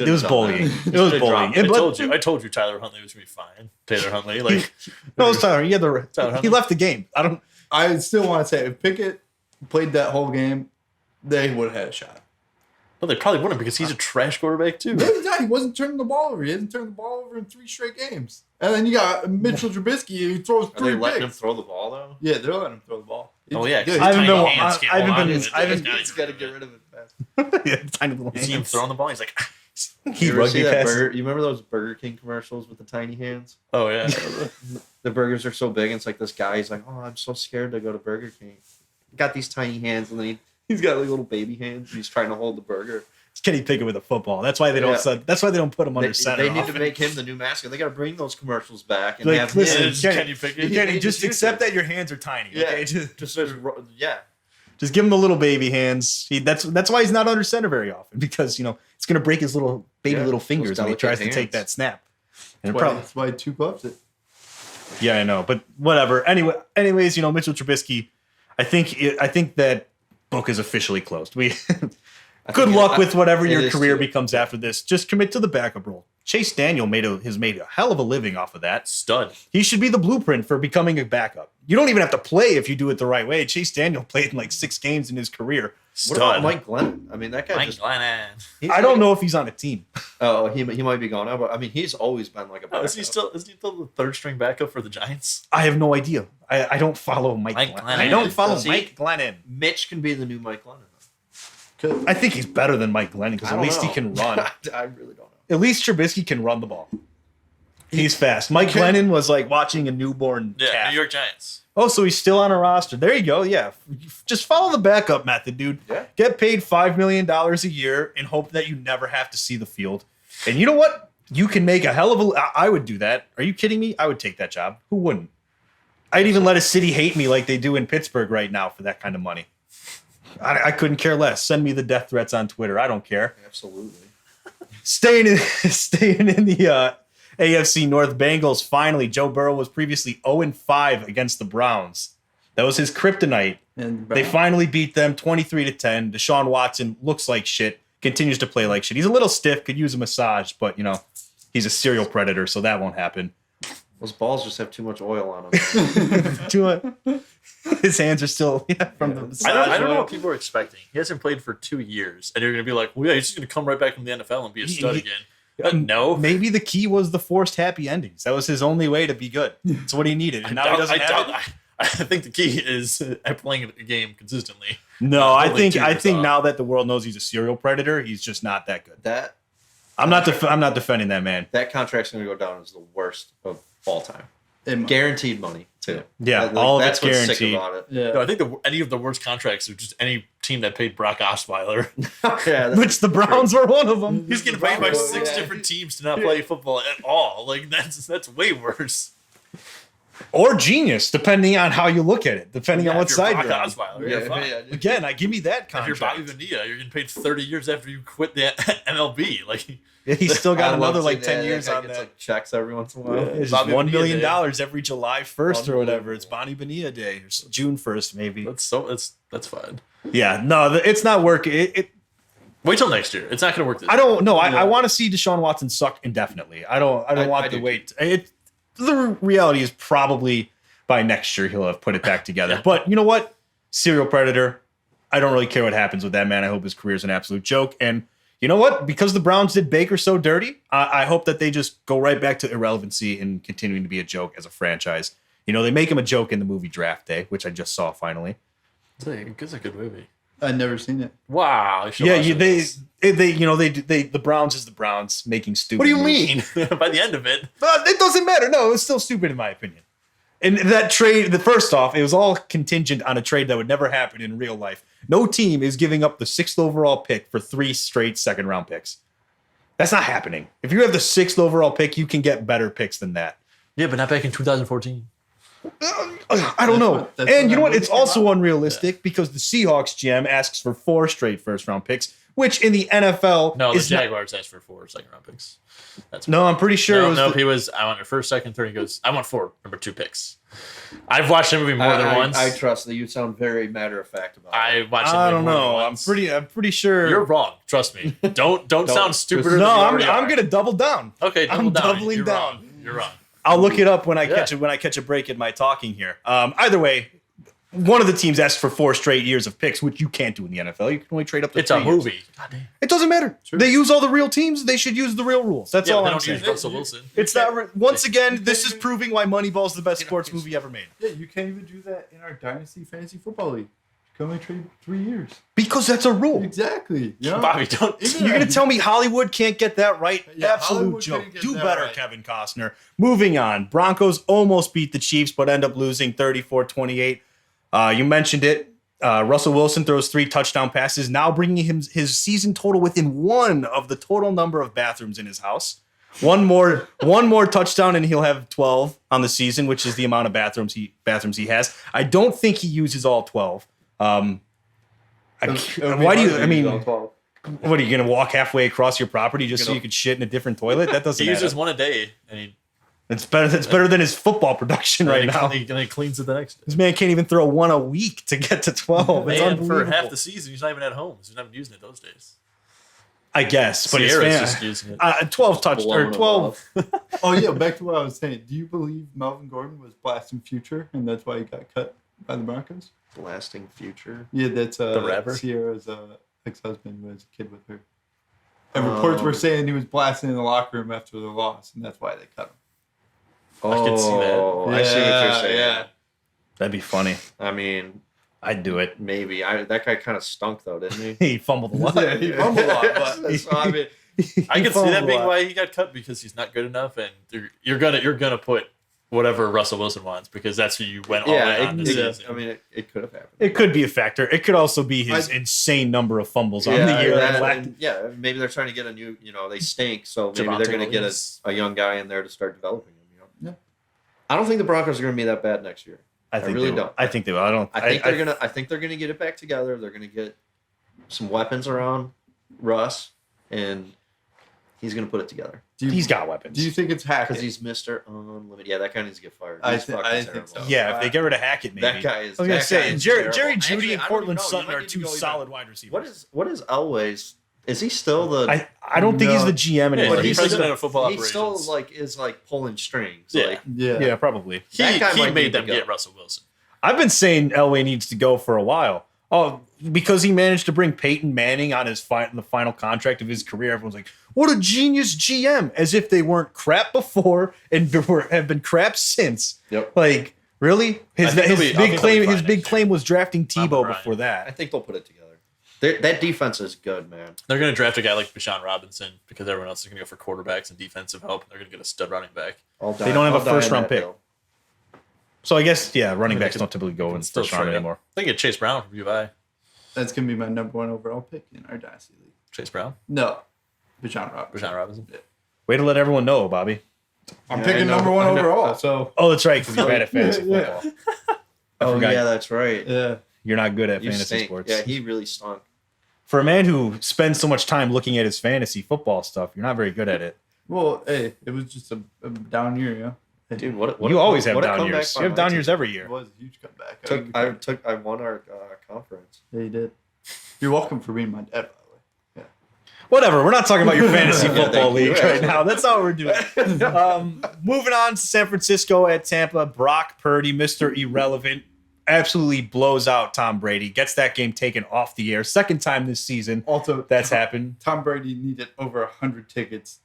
It was bullying. It was bullying. I told you Tyler Huntley was going to be fine. Taylor Huntley. No, it was Tyler. He left the game. I still want to say, if Pickett played that whole game, they would have had a shot. Well, they probably wouldn't because he's a trash quarterback too. No, he's not. He wasn't turning the ball over. He hasn't turned the ball over in 3 straight games. And then you got Mitchell Trubisky who throws 3 picks. Are they letting him throw the ball though? Yeah, they're letting him throw the ball. Oh yeah, I haven't been. He's got to get rid of it fast. Yeah, tiny little You see him throwing the ball. He's like, you remember those Burger King commercials with the tiny hands? Oh yeah. The burgers are so big. And it's like this guy. He's like, oh, I'm so scared to go to Burger King. Got these tiny hands, and then he's got like little baby hands, and he's trying to hold the burger. It's Kenny Pickett with a football. That's why they don't. That's why they don't put him under center. They need to make him the new mascot. They got to bring those commercials back and have listen, him. Kenny Pickett. Just accept that your hands are tiny. Yeah. Okay? Just give him the little baby hands. That's why he's not under center very often because it's going to break his little fingers when he tries to take that snap. And that's why 2 gloves it. Yeah, I know, but whatever. Anyways, Mitchell Trubisky. I think that book is officially closed. Good luck with whatever your career becomes after this. Just commit to the backup role. Chase Daniel has made a hell of a living off of that. Stud. He should be the blueprint for becoming a backup. You don't even have to play if you do it the right way. Chase Daniel played in like 6 games in his career. What about Mike Glennon? I mean, that guy Glennon. I don't know if he's on a team. Oh, he might be gone now, but I mean, he's always been like a backup. Is he still the 3rd string backup for the Giants? I have no idea. I don't follow Mike Glennon. I don't follow Mike Glennon. Mitch can be the new Mike Glennon. I think he's better than Mike Glennon because at least he can run. I really don't know. At least Trubisky can run the ball. He's fast. Mike Glennon was like watching a newborn calf. New York Giants. Oh, so he's still on a roster. There you go. Yeah. Just follow the backup method, dude. Yeah. Get paid $5 million a year and hope that you never have to see the field. And you know what? You can make a hell of a... I would do that. Are you kidding me? I would take that job. Who wouldn't? I'd even let a city hate me like they do in Pittsburgh right now for that kind of money. I couldn't care less. Send me the death threats on Twitter. I don't care. Absolutely. Staying in the AFC North, Bengals. Finally, Joe Burrow was previously 0-5 against the Browns. That was his kryptonite. And They finally beat them 23-10. Deshaun Watson looks like shit. Continues to play like shit. He's a little stiff. Could use a massage, but he's a serial predator, so that won't happen. Those balls just have too much oil on them. His hands are still from the massage. I don't know what people are expecting. He hasn't played for 2 years, and you're going to be like, well, yeah, he's just going to come right back from the NFL and be a stud again. No. Maybe the key was the forced happy endings. That was his only way to be good. That's what he needed. And now he doesn't have it. I think the key is playing a game consistently. No, I think now that the world knows he's a serial predator, he's just not that good. I'm not defending that man. That contract's going to go down as the worst of all time. Guaranteed money too. Yeah, all of it's what's guaranteed. sick about it. Yeah. No, I think any of the worst contracts are just any team that paid Brock Osweiler. Yeah, Which the Browns were one of them. He's getting paid by 6 different teams to not play football at all. Like that's way worse. Or genius, depending on how you look at it, depending on what If you're side Brock you're on. Osweiler, you're fine. Again, give me that If you're contract. Bobby Bonilla, you're getting paid 30 years after you quit the MLB. Like He's still got I another love like seeing 10 years guy on gets, that. like, checks every once in a while. It's just Bobby $1 Bonilla million Day. every July 1st or whatever. It's Bonnie Bonilla Day, or June 1st maybe. that's fine. Yeah, no, it's not working. Wait till next year. It's not going to work this I year. don't know. I want to see Deshaun Watson suck indefinitely. I don't want to do wait. The reality is probably by next year he'll have put it back together. Yeah. But you know what? Serial predator. I don't really care what happens with that man. I hope his career is an absolute joke. And you know what? Because the Browns did Baker so dirty, I hope that they just go right back to irrelevancy and continuing to be a joke as a franchise. They make him a joke in the movie Draft Day, which I just saw finally. It's a good movie. I've never seen it. Wow. The Browns is the Browns making stupid. What do you moves. mean? By the end of it, It doesn't matter. No, it's still stupid in my opinion. And that trade, first off, it was all contingent on a trade that would never happen in real life. No team is giving up the 6th overall pick for 3 straight second-round picks. That's not happening. If you have the 6th overall pick, you can get better picks than that. yeah, but not back in 2014. I don't know. That's And you know when what? that It's movie also came unrealistic because the Seahawks GM asks for 4 straight first-round picks, which in the NFL No, the is not. Jaguars asked for 4 second-round picks. That's No, I'm pretty sure it was. he was. I want your first, second, third. He goes, I want 4 number 2 picks. I've watched the movie more than once. I trust that you sound very matter of fact about it. I watched the I movie don't more than know. once. I'm pretty sure. You're wrong. Trust me. Don't sound stupider. No, than you I'm already gonna double down. are. Okay, I'm down. doubling You're down. Wrong. You're wrong. I'll look it up when I catch a break in my talking here. Either way, one of the teams asked for 4 straight years of picks, which you can't do in the NFL. You can only trade up to It's 3 a years. movie. God damn. It doesn't matter. They use all the real teams. They should use the real rules. That's Yeah, all but they I'm don't saying. use Russell Wilson. It's not. Once again, this is proving why Moneyball's the best sports movie ever made. Yeah, you can't even do that in our Dynasty Fantasy Football League. You can only trade 3 years. Because that's a rule. Exactly. Bobby, don't. You're going to tell me Hollywood can't get that right? Yeah, Absolute Hollywood joke. couldn't get Do that better, right. Kevin Costner. Moving on. Broncos almost beat the Chiefs, but end up losing 34-28. You mentioned it. Russell Wilson throws 3 touchdown passes, now bringing his season total within 1 of the total number of bathrooms in his house. One more touchdown, and he'll have 12 on the season, which is the amount of bathrooms he has. I don't think he uses all 12. Why do you? I mean, what are you gonna walk halfway across your property just so you could shit in a different toilet? That doesn't. He uses matter. 1 a day, and he It's better. That's better than his football production right now. and he cleans it the next day. This man can't even throw 1 a week to get to 12. It's And unbelievable. for half the season, he's not even at home. He's not even using it those days. I guess, but Sierra's his just fan, using it. 12 touch or Blown 12. Oh, yeah, back to what I was saying. Do you believe Melvin Gordon was blasting Future, and that's why he got cut by the Broncos? Lasting future. Yeah, that's The rapper? Sierra's ex-husband who has a kid with her. And reports were saying he was blasting in the locker room after the loss, and that's why they cut him. I can see that. Oh, I see what you're saying. Yeah. That'd be funny. I mean, I'd do it. maybe. That guy kind of stunk, though, didn't he? He fumbled a lot. Yeah, he fumbled a lot, but So, I mean, I can see fumbled that a being lot. why he got cut because he's not good enough, and you're gonna put whatever Russell Wilson wants because that's who you went all in on this season. I mean, it could have happened. It could be a factor. It could also be his insane number of fumbles on the year. And maybe they're trying to get a new, they stink, so maybe Javonte they're going to get Williams. a young guy in there to start developing him. Yeah. I don't think the Broncos are going to be that bad next year. I think really they will. don't. I think they will. I don't. I think they're gonna get it back together. They're gonna get some weapons around Russ, and he's gonna put it together. He's got weapons. Do you think it's Hackett? Because he's Mr. Unlimited. Yeah, that guy needs to get fired. I He's think fucking so. terrible. Yeah, if they get rid of Hackett, maybe. That guy is. I was gonna that say guy is Jerry terrible. Judy Actually, and I don't Cortland even know. Sutton You might are need to two go even- solid wide receivers. What is Elway's? Is he still the? I don't think he's No. the GM Yeah, anymore. he's He's president of football he operations. still is pulling strings. Yeah. Like, yeah, probably. That guy He might made need to them go. get Russell Wilson. I've been saying Elway needs to go for a while. Oh, because he managed to bring Peyton Manning on his the final contract of his career. Everyone's like, "What a genius GM!" As if they weren't crap before and have been crap since. Yep. Like, really? His I think big claim. they'll be His fine big next claim was drafting I'm Tebow Ryan. before I that. think they'll put it together. That defense is good, man. They're going to draft a guy like Bijan Robinson because everyone else is going to go for quarterbacks and defensive help. They're going to get a stud running back. They don't have a I'll die first-round on that pick. hill. So I guess running They backs can- don't typically go in the Still first round trade up. anymore. They get Chase Brown from UI. That's gonna be my number 1 overall pick in our dynasty league. Chase Brown, No, Bijan Robinson. Bijan Robinson. Way to let everyone know, Bobby. I'm Yeah, picking I know. number 1 I know. overall. So Oh, that's right, because you're bad at fantasy Yeah. football. Oh forgot. yeah, that's right. yeah, You're not good at You fantasy stink. sports. Yeah, he really stunk. For a man who spends so much time looking at his fantasy football stuff, you're not very good at it. well, hey, it was just a down year, yeah. Dude, what You a- always have what a down comeback years. by You have my down team. years every It year. was a huge comeback. I won our conference. Yeah, you did. You're welcome for being my dad, by the way. Whatever. We're not talking about your fantasy Yeah, football thank you. league right now. That's all we're doing. Moving on to San Francisco at Tampa. Brock Purdy, Mr. Irrelevant, absolutely blows out Tom Brady. Gets that game taken off the air. Second time this season Also, that's happened. Tom Brady needed over 100 tickets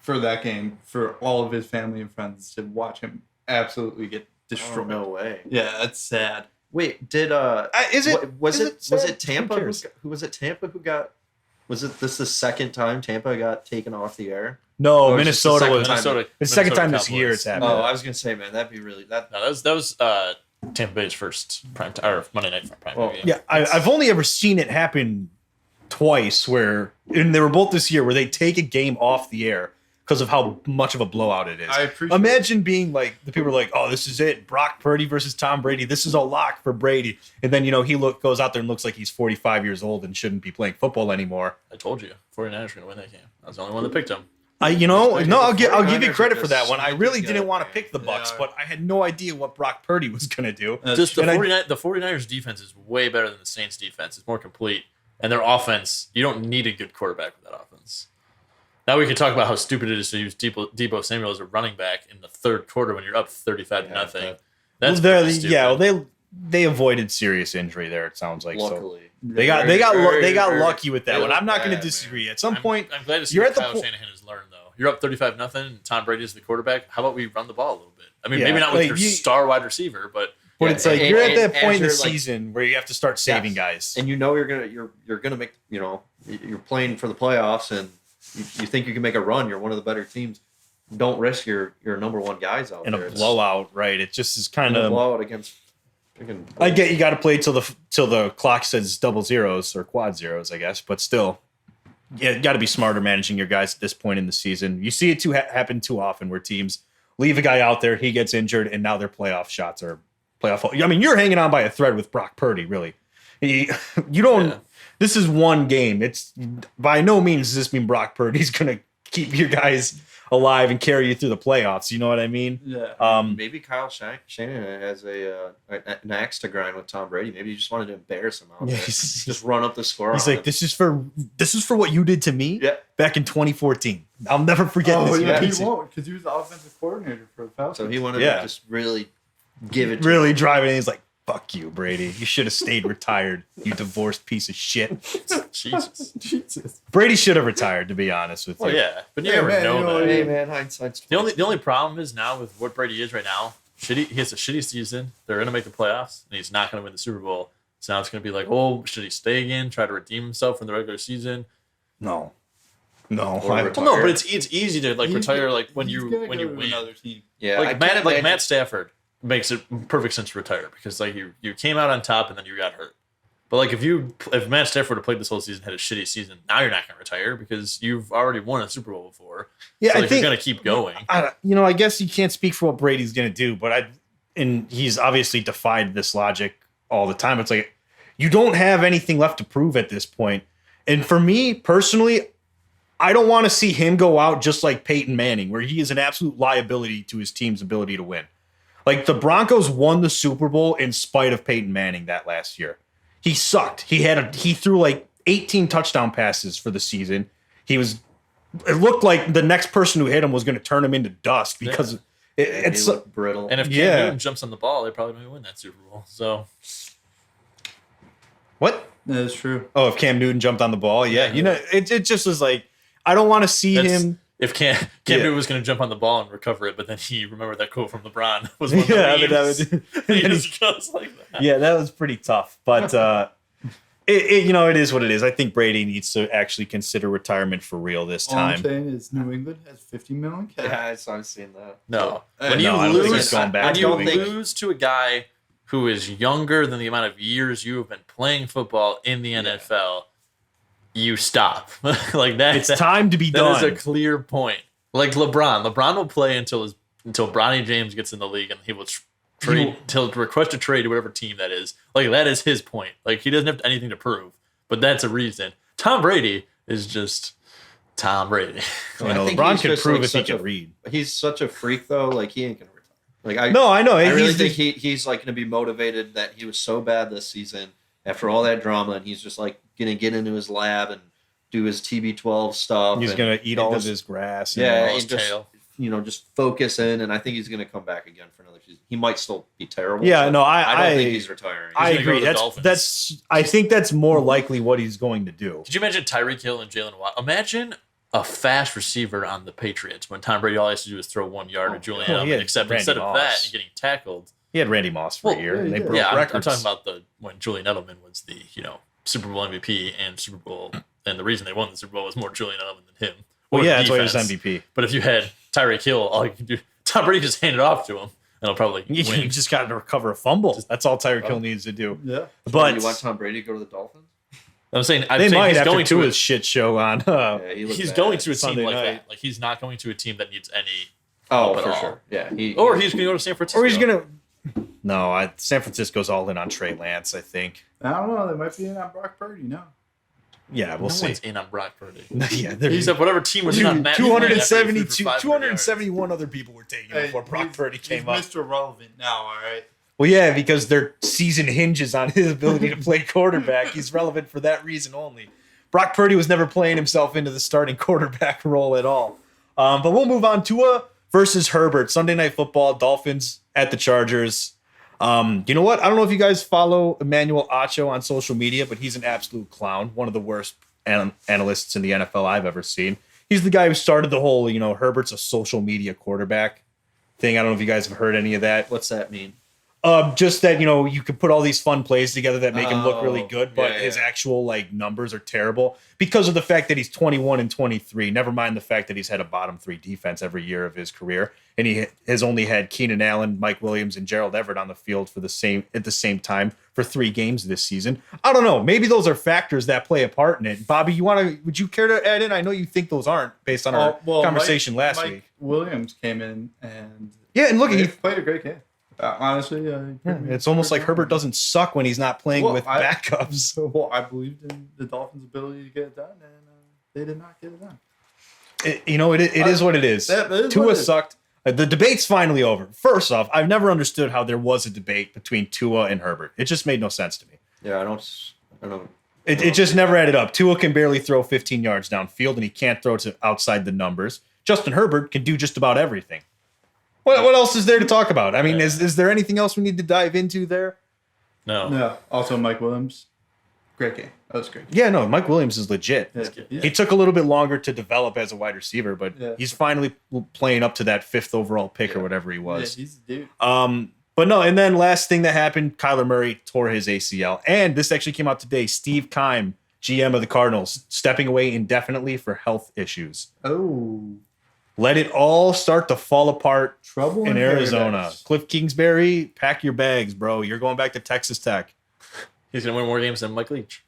for that game for all of his family and friends to watch him absolutely get Oh, destroyed. no way. Yeah, that's sad. Wait, did Is it? was is it sad? Tampa Who who, cares? who was it Tampa who got was it this the second time Tampa got taken off the air? No, Or is this the Minnesota second was. time? Minnesota. The second time Minnesota this year it's Cowboys. happened. Oh, I was gonna say, man, that'd be really that. No, that was Tampa Bay's first prime time or Monday night prime time Well, game. Yeah, I've only ever seen it happen twice and they were both this year, where they take a game off the air because of how much of a blowout it is. I appreciate Imagine being like, the people are like, oh, this is it. Brock Purdy versus Tom Brady. This is a lock for Brady. And then, he goes out there and looks like he's 45 years old and shouldn't be playing football anymore. I told you, 49ers are going to win that game. I was the only one that picked them. I'll give you 49ers credit are for that one. I just really sneaky didn't good, want to man. pick the Bucks, They are. but I had no idea what Brock Purdy was going to do. Just the And I- 49ers defense is way better than the Saints defense. It's more complete. And their offense, you don't need a good quarterback with that offense. Now we can talk about how stupid it is to use Debo Samuel as a running back in the third quarter when you're up 35 to Yeah, nothing. that- That's pretty stupid. They avoided serious injury there. It sounds like so. Luckily, They got lucky with that They one. look I'm not going to bad, disagree. At some I'm- point, I'm glad to see you're what at the Kyle po- Shanahan has learned, though. You're up 35-0, and Tom Brady is the quarterback. How about we run the ball a little bit? I mean, Yeah, maybe not with like your you- star wide receiver, but but it's like and- you're at and- that as point in the you're, like- season where you have to start saving guys. and you're gonna make you're playing for the playoffs, and you think you can make a run. You're one of the better teams. Don't risk your number one guys out In a there. blowout, right? It just is In kind a of. blowout against. Freaking I get you got to play till the clock says double zeros or quad zeros, I guess. But still, yeah, you got to be smarter managing your guys at this point in the season. You see it happen too often where teams leave a guy out there, he gets injured, and now their playoff shots are playoff. I mean, you're hanging on by a thread with Brock Purdy, really. You don't. Yeah. This is one game. It's by no means does this mean Brock Purdy's going to keep your guys alive and carry you through the playoffs. You know what I mean? Yeah. Maybe Kyle Shanahan has an axe to grind with Tom Brady. Maybe he just wanted to embarrass him out there. he's Just run up the score. like, on him. this is for what you did to me Yeah. back in 2014. I'll never forget Oh, this. yeah, piece he of- won't because he was the offensive coordinator for the Falcons. So he wanted Yeah. to just really give it to Really driving. He's like, "Fuck you, Brady. You should have stayed retired. You divorced piece of shit." Jesus. Jesus. Brady should have retired, to be honest with you. Well, yeah, but you Yeah, never man, know you know, that. Hey man, hindsight's The only problem is now with what Brady is right now. He has a shitty season. They're going to make the playoffs, and he's not going to win the Super Bowl. So now it's going to be like, oh, should he stay again? Try to redeem himself from the regular season? No. Or I- retire. Well, no, but it's easy to like He's retire gonna- like when he's you gonna when go you to win. another team. Yeah, Like Matt Stafford makes it perfect sense to retire because like you came out on top and then you got hurt. But like if Matt Stafford had played this whole season, had a shitty season, now you're not going to retire because you've already won a Super Bowl before. Yeah, so, I like, think you're going to keep going. I guess you can't speak for what Brady's going to do, but and he's obviously defied this logic all the time. It's like, you don't have anything left to prove at this point. And for me personally, I don't want to see him go out just like Peyton Manning, where he is an absolute liability to his team's ability to win. Like, the Broncos won the Super Bowl in spite of Peyton Manning that last year. He sucked. He threw like 18 touchdown passes for the season. It looked like the next person who hit him was going to turn him into dust because it's he looked brittle. And if Cam Newton jumps on the ball, they probably don't win that Super Bowl. So, what? That is true. Oh, if Cam Newton jumped on the ball, yeah. You know, it just was like, I don't want to see him. If Cam Newton was going to jump on the ball and recover it, but then he remembered that quote from LeBron was one of the memes. He just goes like that. Yeah, that was pretty tough. But it is what it is. I think Brady needs to actually consider retirement for real this time. All I'm saying is New England has $50 million cap. Yeah, I've seen that. No. When you lose to a guy who is younger than the amount of years you have been playing football in the NFL, you stop. Like that. It's time to be done. That is a clear point. Like LeBron. LeBron will play until Bronny James gets in the league, and he will he'll request a trade to whatever team that is. Like, that is his point. Like, he doesn't have anything to prove, but that's a reason. Tom Brady is just Tom Brady. LeBron can prove if he can read. He's such a freak, though. Like, he ain't gonna retire. Like, I know. I really think he's like gonna be motivated that he was so bad this season after all that drama, and he's just like gonna get into his lab and do his TB12 stuff. He's gonna eat all of his grass. And his tail. Just focus in, and I think he's going to come back again for another season. He might still be terrible. Yeah, no, I don't think he's retiring. I agree. I think that's more likely what he's going to do. Could you imagine Tyreek Hill and Jalen Watt? Imagine a fast receiver on the Patriots when Tom Brady all he has to do is throw 1 yard to Julian Edelman, except Randy instead Moss. of that and getting tackled. He had Randy Moss for a year, and they broke records. I'm talking about when Julian Edelman was the Super Bowl MVP and Super Bowl, and the reason they won the Super Bowl was more Julian Edelman than him. Well, yeah, that's why he was MVP. But if you had Tyreek Hill, all you can do, Tom Brady just hand it off to him, and he'll probably win. You just got to recover a fumble. That's all Tyreek Hill needs to do. Yeah. But you want Tom Brady to go to the Dolphins? I'm saying they might he's after going to his shit show on. He's going to a Sunday team like night. that. Like, he's not going to a team that needs any. Oh, help for at all. sure. Yeah. He's going to go to San Francisco. Or he's going to. No, San Francisco's all in on Trey Lance, I think. I don't know. They might be in on Brock Purdy. No. Yeah, we'll see. One's in on Brock Purdy. Yeah, he's at whatever team was on Matt 271 other people were taking before Brock Purdy came up. Mr. Relevant now, all right? Well, yeah, because their season hinges on his ability to play quarterback. He's relevant for that reason only. Brock Purdy was never playing himself into the starting quarterback role at all. But we'll move on. Tua versus Herbert. Sunday Night Football. Dolphins at the Chargers. You know what? I don't know if you guys follow Emmanuel Acho on social media, but he's an absolute clown. One of the worst analysts in the NFL I've ever seen. He's the guy who started the whole, Herbert's a social media quarterback thing. I don't know if you guys have heard any of that. What's that mean? Just that, you can put all these fun plays together that make him look really good, but yeah. his actual numbers are terrible because of the fact that he's 21 and 23. Never mind the fact that he's had a bottom 3 defense every year of his career. And he has only had Keenan Allen, Mike Williams, and Gerald Everett on the field at the same time for 3 games this season. I don't know. Maybe those are factors that play a part in it. Bobby, would you care to add in? I know you think those aren't based on our conversation last week. Mike Williams came in and and look, he played a great game. Honestly, it's almost like Herbert doesn't suck when he's not playing with backups. Well, I believed in the Dolphins' ability to get it done, and they did not get it done. It is what it is. Tua sucked. The debate's finally over. First off, I've never understood how there was a debate between Tua and Herbert. It just made no sense to me. Yeah, I don't. It just never added up. Tua can barely throw 15 yards downfield, and he can't throw to outside the numbers. Justin Herbert can do just about everything. What else is there to talk about? I mean, is there anything else we need to dive into there? No. Also, Mike Williams, great game. That was great. Yeah, no, Mike Williams is legit. Yeah. He took a little bit longer to develop as a wide receiver, but he's finally playing up to that 5th overall pick or whatever he was. Yeah, he's a dude. But no, and then last thing that happened, Kyler Murray tore his ACL. And this actually came out today. Steve Keim, GM of the Cardinals, stepping away indefinitely for health issues. Oh. Let it all start to fall apart Trouble in Arizona. Paradise. Cliff Kingsbury, pack your bags, bro. You're going back to Texas Tech. He's going to win more games than Mike Leach.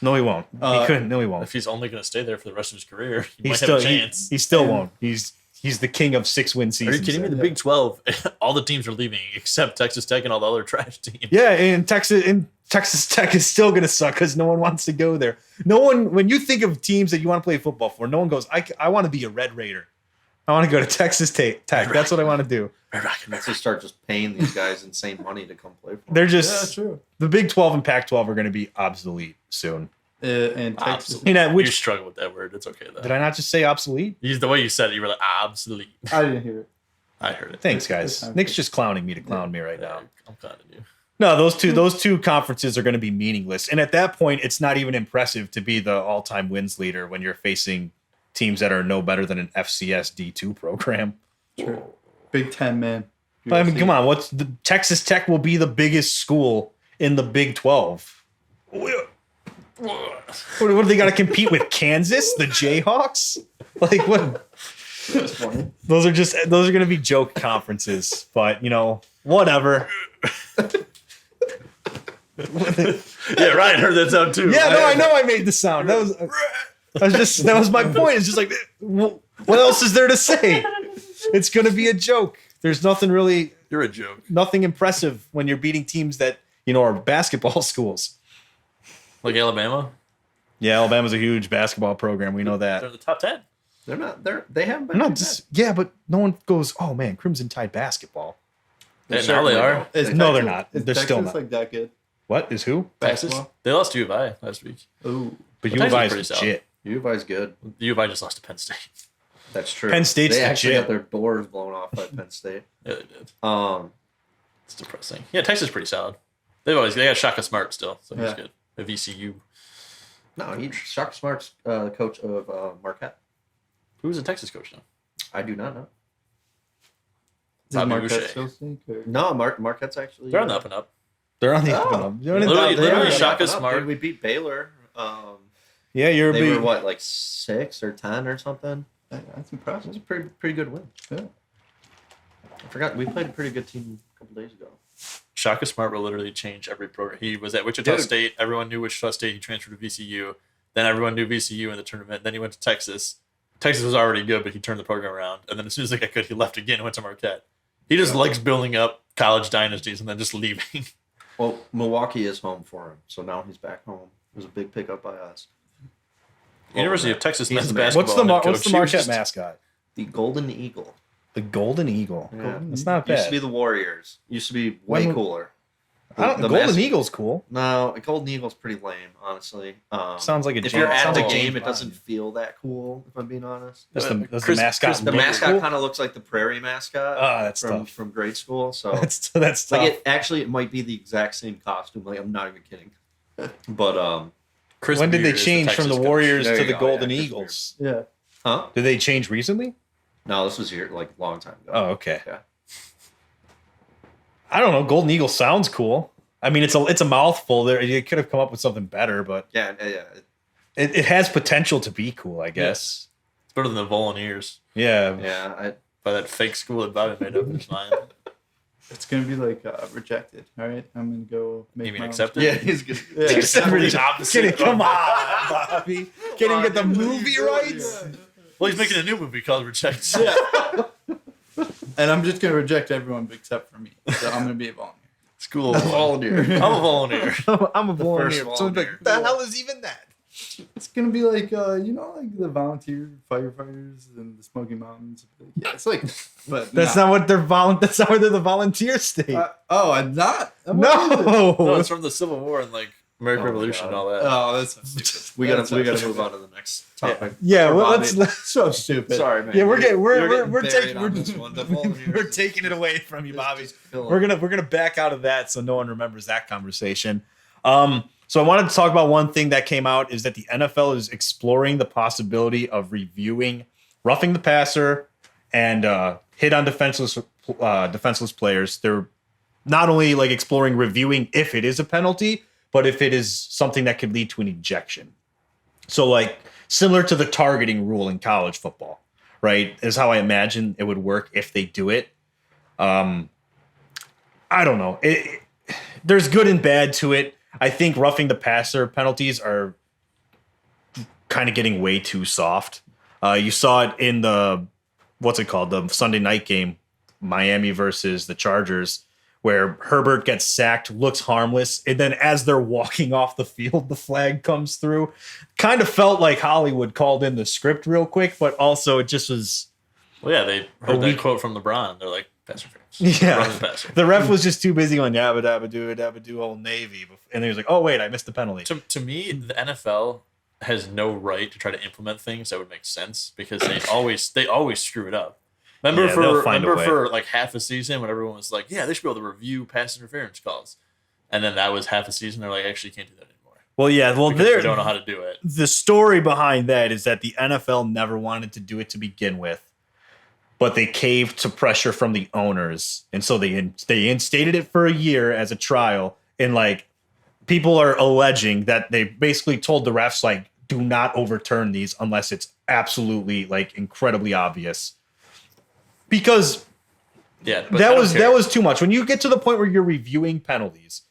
No, he won't. He couldn't. No, he won't. If he's only going to stay there for the rest of his career, he might have a chance. He still won't. He's He's the king of 6-win Are seasons. you kidding me? The Big 12, all the teams are leaving except Texas Tech and all the other trash teams. Yeah, and Texas Tech is still gonna suck because no one wants to go there. No one, when you think of teams that you want to play football for, no one goes, I want to be a Red Raider. I want to go to Texas Tech. That's what I want to do. Let's just start just paying these guys insane money to come play for them. They're just true. the Big 12 and Pac-12 are going to be obsolete soon. And Texas. You know, You struggle with that word. It's okay though. Did I not just say obsolete? The way you said it, you were like obsolete. I didn't hear it. I heard it. Thanks, guys. Nick's just clowning me to clown me right now. I'm clowning you. No, those two conferences are going to be meaningless. And at that point, it's not even impressive to be the all-time wins leader when you're facing teams that are no better than an FCS D2 program. True. Big Ten, man. I mean, come on. Texas Tech will be the biggest school in the Big 12. What do they got to compete with? Kansas, the Jayhawks? Like what? That's funny. Those are going to be joke conferences, but whatever. Yeah, Ryan heard that sound too. Yeah, no, I know I made the sound. That was my point. It's just like, what else is there to say? It's going to be a joke. There's nothing really. You're a joke. Nothing impressive when you're beating teams that are basketball schools. Like Alabama? Yeah, Alabama's a huge basketball program. We know that. They're in the top 10. They're not. They haven't been. I'm not just, yeah, but no one goes, oh man, Crimson Tide basketball. And now they are. No, they're not. Is They're Texas still not. like that good? What is who? Texas. Basketball? They lost to U of I last week. Ooh. But Texas U of I is pretty is solid. legit. U of I's good. U of I just lost to Penn State. That's true. Penn State's they actually legit. got their doors blown off by Penn State. Yeah, they did. It's It's depressing. Yeah, Texas is pretty solid. They got Shaka Smart still, so he's Yeah. good. At VCU. no, Shock Smart's the coach of Marquette. Who's the Texas coach now? I do not know. Is Bobby Marquette Boucher. still stink? Or? No, Marquette's actually. They're on the up and up. They're on the Oh. up and up. They're on the Literally- up. literally They're- Shaka Up, Smart. dude. We beat Baylor. Yeah, you're a They big. were what, like 6 or 10 or something. That's It was impressive. a pretty good win. Yeah. I forgot we played a pretty good team a couple days ago. Shaka Smart will literally change every program. He was at Wichita Dude. State. Everyone knew Wichita State. He transferred to VCU. Then everyone knew VCU in the tournament. Then he went to Texas. Texas was already good, but he turned the program around. And then as soon as they got good, he left again and went to Marquette. He just likes building up college dynasties and then just leaving. Well, Milwaukee is home for him, so now he's back home. It was a big pickup by us. University of Texas He's men's the man. basketball. What's the head coach, he was Marquette just- mascot? The Golden Eagle. The Golden Eagle. Yeah. That's not Used bad. to be the Warriors. Used to be way When- cooler. The Golden Eagle's cool. No, a Golden Eagle's pretty lame, honestly. Sounds like a if James- you're at sounds the like game, James it doesn't Bond. feel that cool. If I'm being honest, Does the Chris- mascot Chris- the look mascot cool? kind of looks like the Prairie mascot. That's from tough. from grade school. So That's tough. like it might be the exact same costume. Like I'm not even kidding. But Chris When did they Beard is the change from Texas the coach. Warriors There to you the go, Golden yeah, Chris Eagles? Yeah. huh? Did they change recently? No, this was here like a long time ago. Oh, okay. Yeah. I don't know. Golden Eagle sounds cool. I mean, it's a mouthful. There, you could have come up with something better, but Yeah. it has potential to be cool, I guess. It's better than the Volunteers Yeah. Yeah. by that fake school that Bobby made up in his mind. It's gonna be like rejected. All right, I'm gonna go make. You mean my own- accepted? Yeah, he's good. Yeah. Except for the opposite. Kidding. Come on, Bobby. Can't even get the movie rights. Well, he's making a new movie called Reject. And I'm just gonna reject everyone except for me. So I'm gonna be a volunteer. School of Volunteer. I'm a volunteer. I'm a volunteer. first Someone's like, volunteer. the hell is even that? It's gonna be like like the volunteer firefighters and the Smoky Mountains. Yeah, it's like, but That's not what they're That's not where they're the volunteer state. I'm not. What is it? No, No. it's from the Civil War and like American Oh my Revolution and God. all that. Oh, that's so stupid. We That's gotta so move on to the next topic. Yeah, Or well, Bobby. let's. So stupid. Sorry, man. Yeah, we're You're we're getting taking buried on this one. The Volunteers we're is- taking it away from you, Bobby. just killing We're it. gonna back out of that so no one remembers that conversation. So I wanted to talk about one thing that came out is that the NFL is exploring the possibility of reviewing roughing the passer and hit on defenseless players. They're not only like exploring reviewing if it is a penalty, but if it is something that could lead to an ejection. So like similar to the targeting rule in college football, right? Is how I imagine it would work if they do it. I don't know. There's good and bad to it. I think roughing the passer penalties are kind of getting way too soft. You saw it in the what's it called? The Sunday night game, Miami versus the Chargers, where Herbert gets sacked, looks harmless, and then as they're walking off the field, the flag comes through. Kind of felt like Hollywood called in the script real quick, but also it just was. Well, yeah, they heard that quote from LeBron. They're like, pass interference. Yeah, the ref was just too busy on yabba dabba do Old Navy, and he was like, "Oh wait, I missed the penalty." To me, the NFL has no right to try to implement things that would make sense because they always screw it up. Remember for like half a season when everyone was like, "Yeah, they should be able to review pass interference calls," and then that was half a season. They're like, "Actually, you can't do that anymore." Well, yeah, they don't know how to do it. The story behind that is that the NFL never wanted to do it to begin with, but they caved to pressure from the owners, and so they instated it for a year as a trial. And like, people are alleging that they basically told the refs like, do not overturn these unless it's absolutely like incredibly obvious. Because that was too much. When you get to the point where you're reviewing penalties,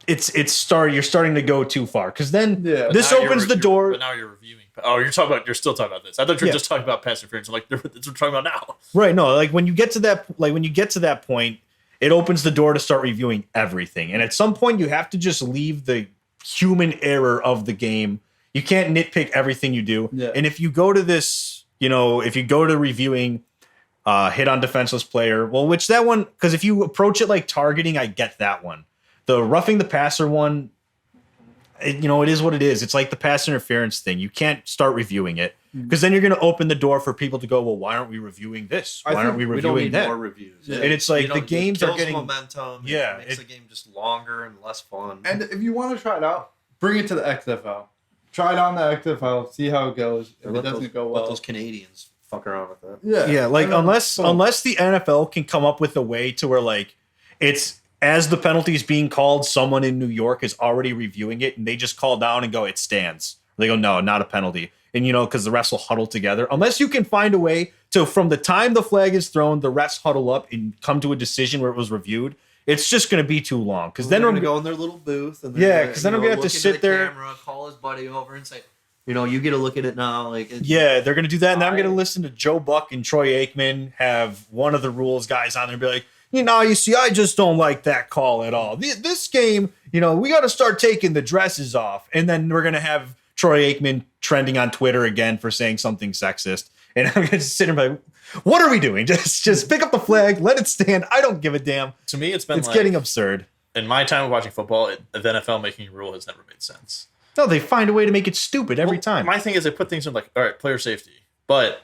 you're starting to go too far. Because then this opens the door. But now you're reviewing. Oh, you're still talking about this. I thought you were just talking about pass interference. I'm like, that's what we're talking about now. Right. No, like when you get to that point, it opens the door to start reviewing everything. And at some point, you have to just leave the human error of the game. You can't nitpick everything you do. Yeah. And if you go to this, if you go to reviewing hit on defenseless player, well, which that one, because if you approach it like targeting, I get that one. The roughing the passer one, it is what it is. It's like the pass interference thing. You can't start reviewing it because then you're going to open the door for people to go, well, why aren't we reviewing this? Why aren't we reviewing that? More reviews. Yeah. And it's like the games are getting momentum. Yeah, it makes the game just longer and less fun. And if you want to try it out, bring it to the XFL. Try it on the XFL. See how it goes. If it doesn't go well, let those Canadians fuck around with it. Yeah. Like unless the NFL can come up with a way to where like it's. As the penalty is being called, someone in New York is already reviewing it, and they just call down and go, it stands. They go, no, not a penalty. And, because the refs will huddle together. Unless you can find a way to, from the time the flag is thrown, the refs huddle up and come to a decision where it was reviewed, it's just going to be too long. Because then we're going to go in their little booth. And because then we're going to have to sit there. Camera, call his buddy over and say, you get to look at it now. They're going to do that. And then I'm going to listen to Joe Buck and Troy Aikman have one of the rules guys on there and be like, you see, I just don't like that call at all. This game, we got to start taking the dresses off. And then we're going to have Troy Aikman trending on Twitter again for saying something sexist. And I'm going to sit here and be like, what are we doing? Just pick up the flag, let it stand. I don't give a damn. To me, it's getting absurd. In my time of watching football, the NFL making a rule has never made sense. No, they find a way to make it stupid every time. My thing is they put things in like, all right, player safety. But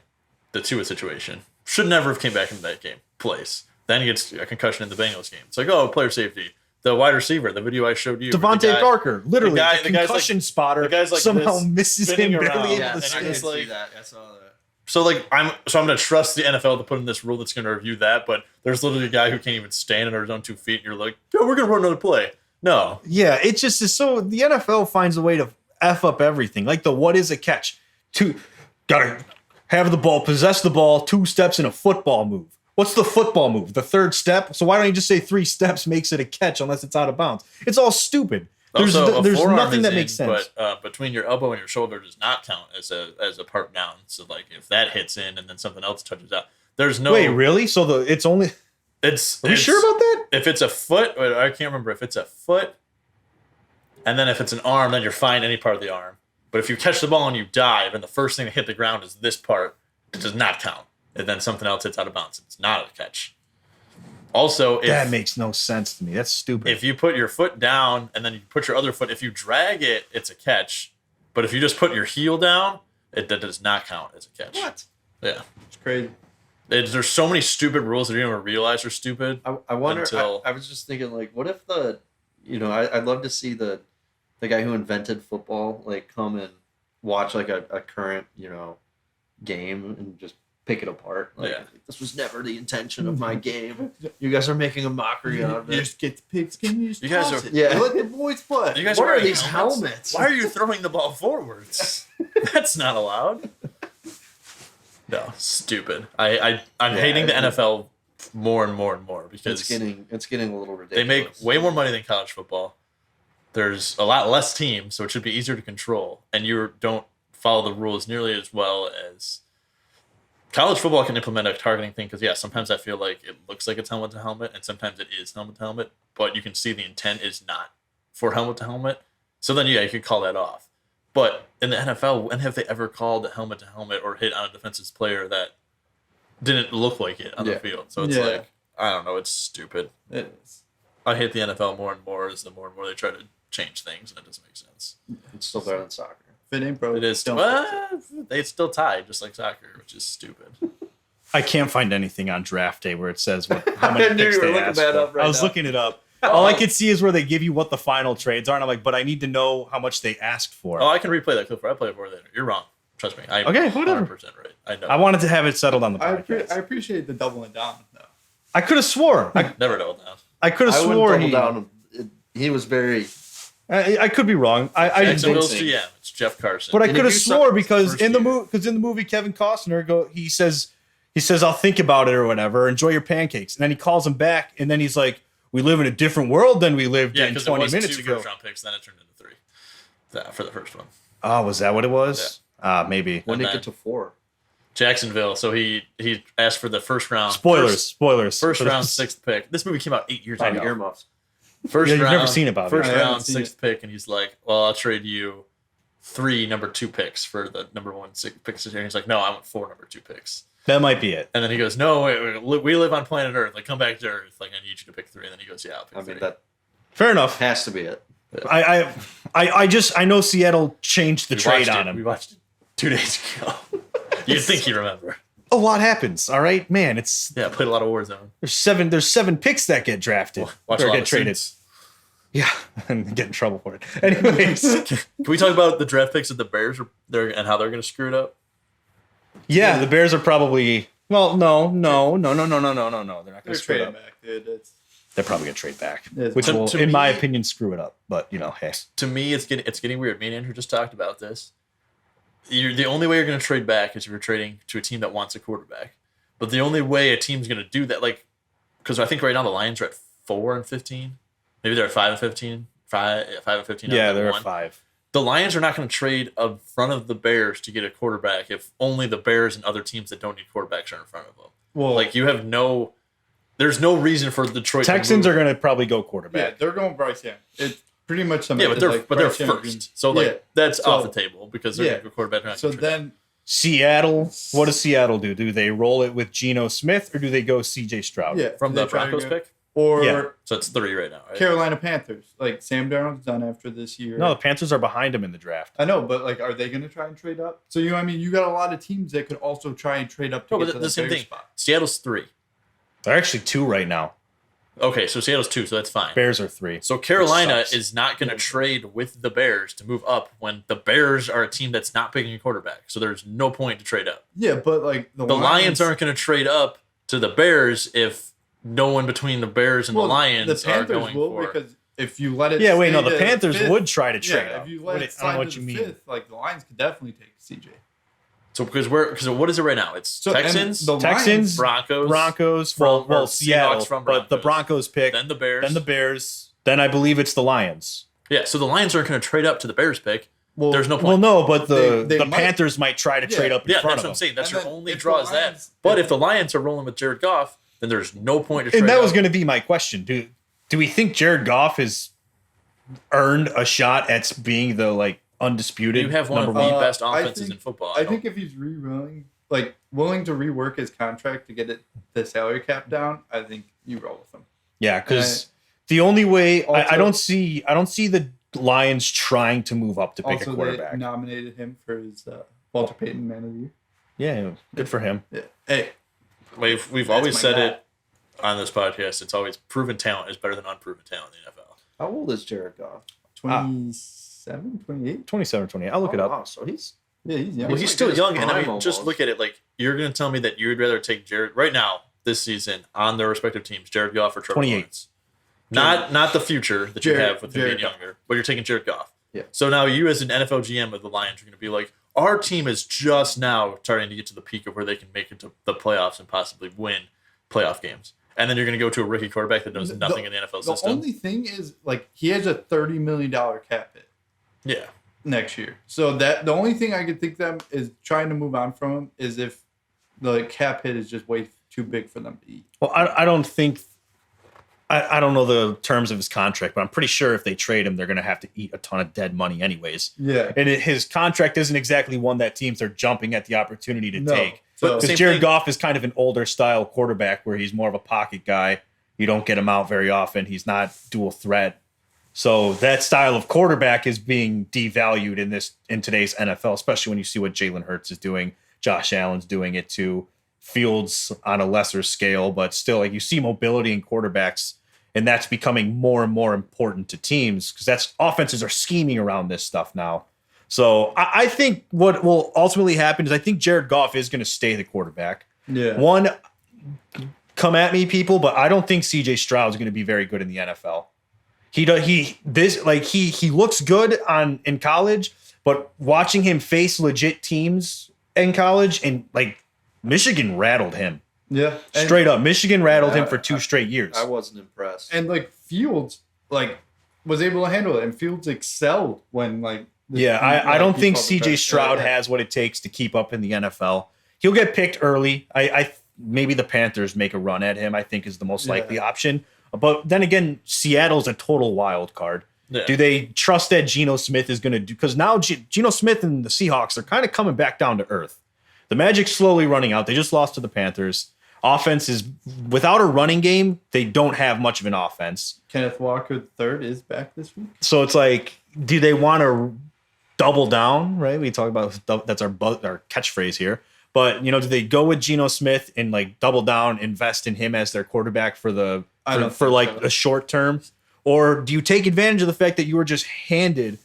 the Tua situation should never have came back into that game place. Then he gets a concussion in the Bengals game. It's like, player safety. The wide receiver, the video I showed you. Devontae Parker, literally, the concussion spotter, the guy's like somehow misses him barely able to see. I see that. I saw that. So I'm going to trust the NFL to put in this rule that's going to review that, but there's literally a guy who can't even stand on his own 2 feet, and you're like, we're going to run another play. No. Yeah, it just is so. The NFL finds a way to F up everything. Like the what is a catch? Gotta have the ball, possess the ball, 2 steps in a football move. What's the football move? The 3rd step? So why don't you just say 3 steps makes it a catch unless it's out of bounds? It's all stupid. There's nothing that makes sense. But between your elbow and your shoulder does not count as a part down. So like if that hits in and then something else touches out, there's no. Wait, really? So Are we sure about that? If it's a foot, I can't remember if it's a foot, and then if it's an arm, then you're fine any part of the arm. But if you catch the ball and you dive, and the first thing to hit the ground is this part, it does not count. And then something else hits out of bounds. It's not a catch. Also, that makes no sense to me. That's stupid. If you put your foot down and then you put your other foot, if you drag it, it's a catch. But if you just put your heel down, that does not count as a catch. What? Yeah. It's crazy. There's so many stupid rules that you don't even realize are stupid. I wonder, I was just thinking, like, what if I'd love to see the guy who invented football, like, come and watch, like, a current, game and just pick it apart. Like, this was never the intention of my game. You guys are making a mockery out of it. You just get the pigskin. You guys are let the boys play. You guys what are these helmets? Why are you throwing the ball forwards? That's not allowed. No, stupid. I'm hating the NFL more and more and more because it's getting a little ridiculous. They make way more money than college football. There's a lot less teams, so it should be easier to control, and you don't follow the rules nearly as well as college football can implement a targeting thing because, yeah, sometimes I feel like it looks like it's helmet to helmet, and sometimes it is helmet to helmet, but you can see the intent is not for helmet to helmet. So then, yeah, you could call that off. But in the NFL, when have they ever called a helmet to helmet or hit on a defensive player that didn't look like it on the field? So it's like, I don't know, it's stupid. It is. I hate the NFL more and more as the more and more they try to change things, and it doesn't make sense. It's still better than soccer. If it ain't broke, It is don't still, it's still tied, just like soccer, which is stupid. I can't find anything on draft day where it says how many I knew picks you were they looking asked that for. up right I was now. looking it up. All I could see is where they give you what the final trades are, and I'm like, but I need to know how much they asked for. Oh, I can replay that clip. I play it more later. You're wrong. Trust me. I'm Okay, whatever. 100% right. I know. I wanted to have it settled on the I podcast. appreciate the doubling down though. I could have swore. Never know now. I could have I swore wouldn't he. double down. He was very. I could be wrong. I Jacksonville's convincing. GM. It's Jeff Carson. but I And could if have you swore suck because first in the year. movie Kevin Costner he says I'll think about it or whatever. Enjoy your pancakes, and then he calls him back, and then he's like, "We live in a different world than we lived yeah, in because 20 it was minutes two ago." first-round picks, then it turned into 3 for the first one. Oh, was that what it was? Maybe. When And did it then- get to 4? Jacksonville. So he asked for the first round. Spoilers. First For round, this. 6th pick. This movie came out 8 years I ago. know. Earmuffs. First Yeah, you've round, never seen about it. First I haven't round, seen 6th pick, and he's like, "Well, I'll trade you 3 number 2 picks for the number 1 picks." And he's like, "No, I want 4 number 2 picks." That might be it. And then he goes, "No, wait, we live on planet Earth. Like, come back to Earth. Like, I need you to pick 3." And then he goes, "Yeah, I'll pick I 3." mean, that Fair enough. has to be it. I know Seattle changed the We trade watched on it. We him. watched it 2 days ago. You'd think you remember. A lot happens. All right, man. It's Yeah, played a lot of Warzone. there's 7 picks that get drafted Watch a or lot get of traded. Suits. Yeah, and get in trouble for it. Anyways, Can we talk about the draft picks of the Bears and how they're going to screw it up? yeah, the Bears are probably. Well, no. They're not going They're to screw it trading up. back, dude. They're probably going to trade back, Yes. which To- will, to in my me- opinion, screw it up. But hey, To me, it's getting weird. Me and Andrew just talked about this. The only way you're going to trade back is if you're trading to a team that wants a quarterback. But the only way a team's going to do that, like, because I think right now the Lions are at 4-15. Maybe they're at 5-15. 5-15. yeah, out of they're one. at 5. The Lions are not going to trade in front of the Bears to get a quarterback if only the Bears and other teams that don't need quarterbacks are in front of them. Well, Like, there's no reason for Detroit Texans to are move. going to probably go yeah, quarterback. they're going Bryce Young. It's pretty much something. Yeah, but they're like they're Bryce Young first. So, like, yeah. that's So- off the table because they're yeah. going to go quarterback. they're not So gonna trade back. then, Seattle. What does Seattle do? Do they roll it with Geno Smith or do they go C.J. Stroud? yeah, From they the try to Broncos go- pick? or Yeah. So it's 3 right now, right? Carolina Panthers. Like Sam Darnold's done after this year. No, the Panthers are behind him in the draft. I know, but like, are they going to try and trade up? So you got a lot of teams that could also try and trade up to No, get but to the same Bears thing. spot. Seattle's 3. They're actually 2 right now. Okay, so Seattle's 2, so that's fine. Bears are 3. So Carolina sucks. is not going to trade with the Bears to move up when the Bears are a team that's not picking a quarterback. So there's no point to trade up. Yeah, but like The Lions aren't going to trade up to the Bears if no one between the Bears and the Lions the are Panthers going will for. because if you let it. Yeah, wait, no, stay the to Panthers fifth- would try to trade Yeah, up. if you What let it- it I don't know slide what to you the mean. fifth, like the Lions could definitely take CJ. So because what is it right now? It's So, and Texans, the Texans, Broncos, Broncos, from- well, or Seattle, Seahawks from but the Broncos. Broncos pick, then the Bears. then the Bears, then I believe it's the Lions. Yeah, so the Lions aren't going to trade up to the Bears pick. Well, There's no point. Well, no, but They the might. Panthers might try to trade Yeah. up in Yeah, front that's what I'm of them. saying. That's And your then only if draw the is that. Lions- But if the Lions are rolling with Jared Goff, then there's no point to trade And that up. was going to be my question. Do we think Jared Goff has earned a shot at being the undisputed You have one of number the one? best I offenses think- in football. I think if he's willing to rework his contract to get the salary cap down, I think you roll with him. Yeah, because the only way I Also- don't see the Lions trying to move up to pick Also, a quarterback. they nominated him for his Walter Payton Man of the Year. Yeah, good for him. Yeah. Hey, We've That's always my said guy. it on this podcast. It's always proven talent is better than unproven talent in the NFL. How old is Jared Goff? 27, 28? 27, 28. I'll look it up. Wow, so he's Yeah, he's young. Well, he's like still in his young, and I prime mean, just almost. look at it. Like, you're going to tell me that you would rather take Jared right now this season on their respective teams, Jared Goff or Trevor 28. Lawrence. Not the future that you Jared- have with him being Jared Goff. younger, but you're taking Jared Goff. Yeah. So now you, as an NFL GM of the Lions, are going to be like, our team is just now starting to get to the peak of where they can make it to the playoffs and possibly win playoff games. And then you're going to go to a rookie quarterback that does nothing in the NFL The system. only thing is, he has a $30 million cap hit Yeah. next year. So that the only thing I could think them is trying to move on from him is if the cap hit is just way too big for them to eat. Well, I don't think. I don't know the terms of his contract, but I'm pretty sure if they trade him, they're going to have to eat a ton of dead money anyways. Yeah. And his contract isn't exactly one that teams are jumping at the opportunity to take. So, Because Jared Goff is kind of an older style quarterback where he's more of a pocket guy. You don't get him out very often. He's not dual threat. So that style of quarterback is being devalued in today's NFL, especially when you see what Jalen Hurts is doing. Josh Allen's doing it too. Fields on a lesser scale, but still, like, you see mobility in quarterbacks, and that's becoming more and more important to teams because offenses are scheming around this stuff now. So I think what will ultimately happen is I think Jared Goff is going to stay the quarterback. Yeah. One, come at me, people, but I don't think CJ Stroud is going to be very good in the NFL. He looks good in college, but watching him face legit teams in college, and like Michigan rattled him. Yeah. Straight up. Michigan rattled him for 2 straight years. I wasn't impressed. And like Fields was able to handle it, and Fields excelled when I don't think CJ Stroud has what it takes to keep up in the NFL. He'll get picked early. I maybe the Panthers make a run at him, I think is the most likely option. But then again, Seattle's a total wild card. Yeah. Do they trust that Geno Smith is going to do? Because now Geno Smith and the Seahawks are kind of coming back down to earth. The magic's slowly running out. They just lost to the Panthers. Offense is without a running game. They don't have much of an offense. Kenneth Walker III is back this week. So it's like, do they want to double down? Right? We talk about that's our catchphrase here. But do they go with Geno Smith and like double down, invest in him as their quarterback for a short term, or do you take advantage of the fact that you were just handed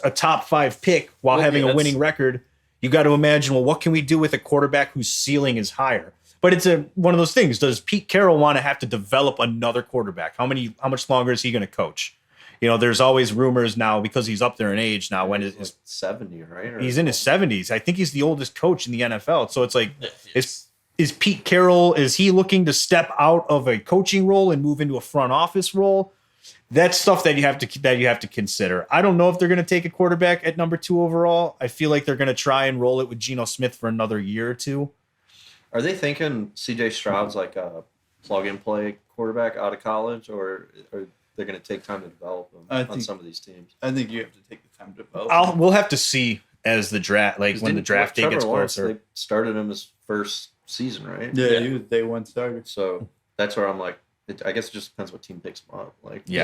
a top 5 pick while having a winning record? You got to imagine, well, what can we do with a quarterback whose ceiling is higher? But it's one of those things. Does Pete Carroll want to have to develop another quarterback? How much longer is he going to coach? There's always rumors now because he's up there in age now. When is 70, right? Or he's in his 70s. I think he's the oldest coach in the NFL. So it's like, is Pete Carroll, is he looking to step out of a coaching role and move into a front office role? That's stuff that you have to consider. I don't know if they're going to take a quarterback at number 2 overall. I feel like they're going to try and roll it with Geno Smith for another year or two. Are they thinking CJ Stroud's like a plug-and-play quarterback out of college, or they're going to take time to develop him on some of these teams? I think you have to take the time to develop. We'll have to see as the draft, when the draft day gets closer. They started him his first season, right? Yeah, he was day 1 starter. So that's where I'm like, I guess it just depends what team picks him up. Like, if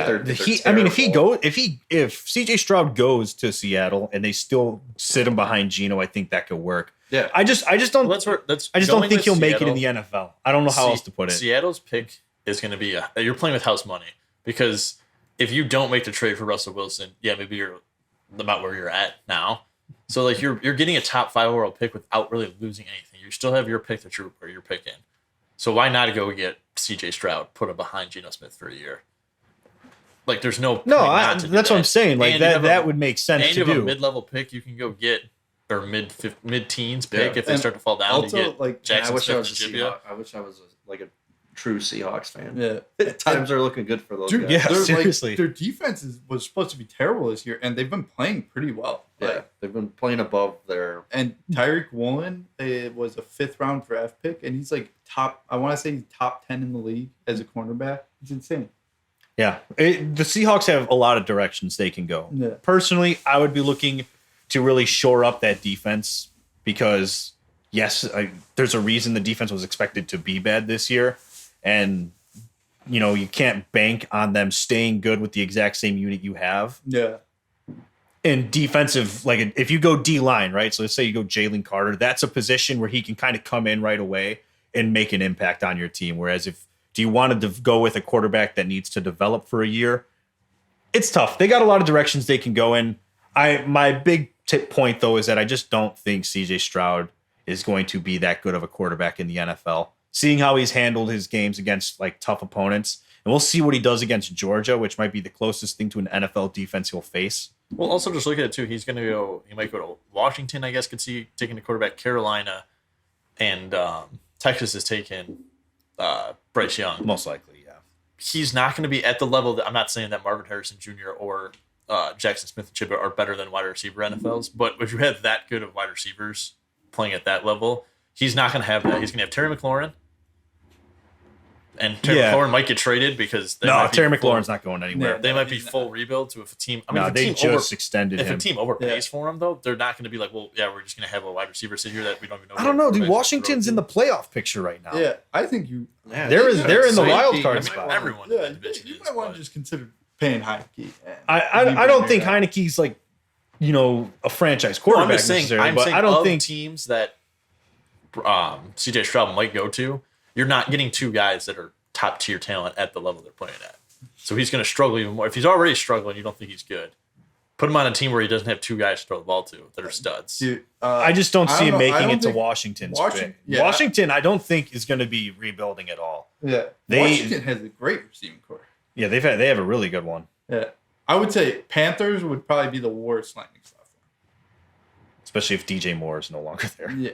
CJ Stroud goes to Seattle and they still sit him behind Geno, I think that could work. Yeah, I just don't. Well, I just don't think he'll make it in the NFL. I don't know how else to put it. Seattle's pick is going to be you're playing with house money, because if you don't make the trade for Russell Wilson, maybe you're about where you're at now. So like you're getting a top 5 overall pick without really losing anything. You still have your pick that you're picking. So why not go get CJ Stroud, put him behind Geno Smith for a year? Like there's no. That's what I'm saying. Like that would make sense to do. And you have a mid-level pick you can go get, or mid-teens pick if they start to fall down. Also, Jackson I wish Smith I was a true Seahawks fan. Yeah, times are looking good for those guys. Yeah, seriously. Their defense was supposed to be terrible this year, and they've been playing pretty well. Yeah, they've been playing above their. And Tyreek Woolen was a 5th-round draft pick, and he's like top 10 in the league as a cornerback. It's insane. Yeah, the Seahawks have a lot of directions they can go. Yeah. Personally, I would be looking to really shore up that defense because, there's a reason the defense was expected to be bad this year, and you can't bank on them staying good with the exact same unit you have. Yeah. In defensive, like if you go D-line, right? So let's say you go Jalen Carter, that's a position where he can kind of come in right away and make an impact on your team. Whereas do you want to go with a quarterback that needs to develop for a year? It's tough. They got a lot of directions they can go in. My big point though is that I just don't think CJ Stroud is going to be that good of a quarterback in the NFL. Seeing how he's handled his games against like tough opponents, and we'll see what he does against Georgia, which might be the closest thing to an NFL defense he'll face. Well, also just look at it too. He might go to Washington, I guess, could see taking the quarterback. Carolina and Texas is taking Bryce Young. Most likely, yeah. He's not going to be at the level that I'm not saying that Marvin Harrison Jr. or Jackson Smith and Chibba are better than wide receiver NFLs, but if you have that good of wide receivers playing at that level, He's not going to have that. He's going to have Terry McLaurin. And Terry McLaurin might get traded because Terry McLaurin's not going anywhere. They might be full rebuild to if a team. I mean, if they just extended him. If a team overpays for him, though, they're not going to be like, well, yeah, we're just going to have a wide receiver sit here that we don't even know. I don't know, dude. Washington's in the playoff picture right now. Yeah, I think you. Yeah, they're in the wild card spot. Everyone. Yeah, you might want to just consider paying Heineke. I don't think Heineke's like, a franchise quarterback. I'm just saying. But I don't think teams that CJ Stroud might go to. You're not getting two guys that are top tier talent at the level they're playing at. So he's going to struggle even more. If he's already struggling, you don't think he's good. Put him on a team where he doesn't have two guys to throw the ball to that are studs. Dude, I just don't see him making it to Washington's pick. Yeah, Washington, I don't think is going to be rebuilding at all. Yeah, Washington has a great receiving core. Yeah, they have a really good one. Yeah, I would say Panthers would probably be the worst landing spot for him. Especially if DJ Moore is no longer there. Yeah,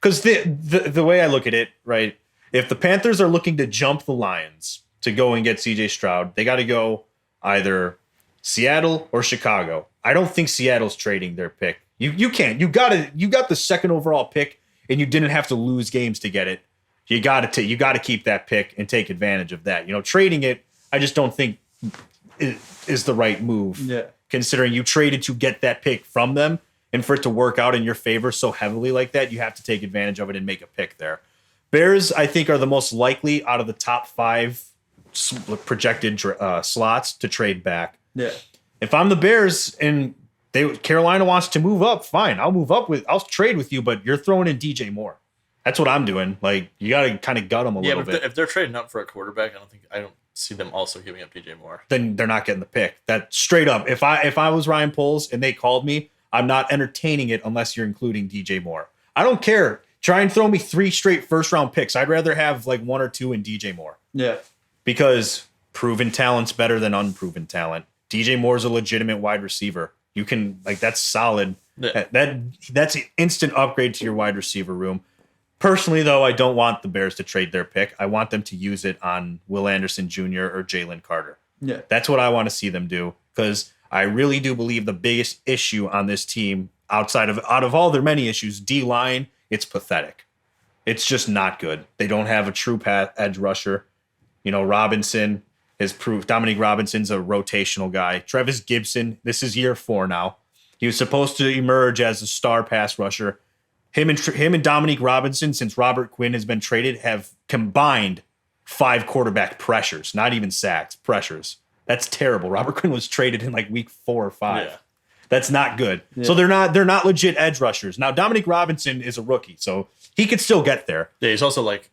because the way I look at it, right. If the Panthers are looking to jump the Lions to go and get CJ Stroud, they got to go either Seattle or Chicago. I don't think Seattle's trading their pick. You can't. You got the second overall pick, and you didn't have to lose games to get it. You got to keep that pick and take advantage of that. Trading it, I just don't think is the right move. Yeah. Considering you traded to get that pick from them, and for it to work out in your favor so heavily like that, you have to take advantage of it and make a pick there. Bears, I think, are the most likely out of the top 5 projected slots to trade back. Yeah. If I'm the Bears and Carolina wants to move up, fine. I'll trade with you, but you're throwing in DJ Moore. That's what I'm doing. Like, you got to kind of gut them a little bit. If they're trading up for a quarterback, I don't see them also giving up DJ Moore. Then they're not getting the pick. That straight up. If I was Ryan Poles and they called me, I'm not entertaining it unless you're including DJ Moore. I don't care. Try and throw me 3 straight first-round picks. I'd rather have like 1 or 2 in DJ Moore. Yeah. Because proven talent's better than unproven talent. DJ Moore's a legitimate wide receiver. You can, that's solid. Yeah. That's an instant upgrade to your wide receiver room. Personally, though, I don't want the Bears to trade their pick. I want them to use it on Will Anderson Jr. or Jalen Carter. Yeah. That's what I want to see them do, because I really do believe the biggest issue on this team, out of all their many issues, D-line, it's pathetic. It's just not good. They don't have a true edge rusher. Robinson has proved. Dominique Robinson's a rotational guy. Travis Gibson, this is year 4 now. He was supposed to emerge as a star pass rusher. Him and Dominique Robinson, since Robert Quinn has been traded, have combined 5 quarterback pressures, not even sacks, pressures. That's terrible. Robert Quinn was traded in like week 4 or 5. Yeah. That's not good. Yeah. So they're not legit edge rushers. Now, Dominique Robinson is a rookie, so he could still get there. Yeah, he's also like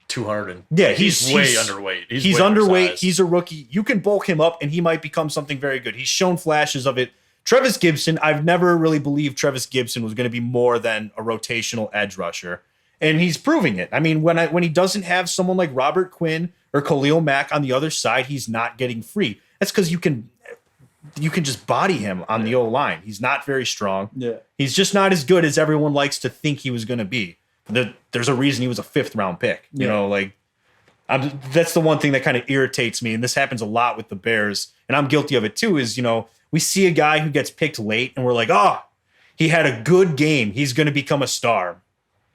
200. And he's way underweight. He's underweight. He's a rookie. You can bulk him up, and he might become something very good. He's shown flashes of it. Travis Gibson, I've never really believed Travis Gibson was going to be more than a rotational edge rusher, and he's proving it. I mean, when he doesn't have someone like Robert Quinn or Khalil Mack on the other side, he's not getting free. That's because you can just body him on the O-line. He's not very strong. Yeah. He's just not as good as everyone likes to think he was going to be. There's a reason he was a 5th-round pick. That's the one thing that kind of irritates me, and this happens a lot with the Bears, and I'm guilty of it too, is, we see a guy who gets picked late, and we're like, he had a good game. He's going to become a star.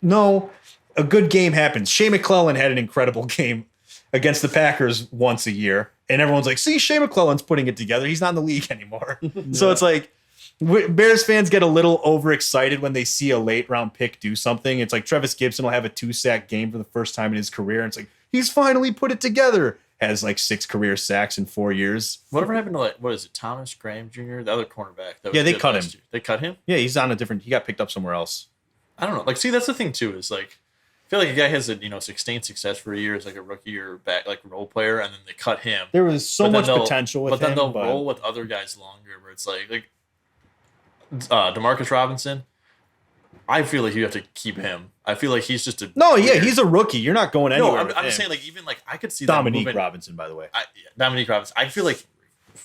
No, a good game happens. Shea McClellan had an incredible game against the Packers once a year. And everyone's like, see, Shea McClellan's putting it together. He's not in the league anymore. Yeah. So it's like, Bears fans get a little overexcited when they see a late round pick do something. It's like Travis Gibson will have a 2-sack game for the first time in his career. And it's like, he's finally put it together. Has like 6 career sacks in 4 years. Whatever happened to Thomas Graham Jr., the other cornerback? They cut him. They cut him? Yeah, he's on he got picked up somewhere else. I don't know. See, that's the thing too, is like, I feel like a guy has sustained success for a year as like a rookie or back like role player, and then they cut him. There was so much potential with him. But then they'll roll with other guys longer, where it's like DeMarcus Robinson. I feel like you have to keep him. I feel like he's just he's a rookie. You're not going anywhere. No, I'm just saying, like, even like I could see Dominique Robinson, by the way. Dominique Robinson. I feel like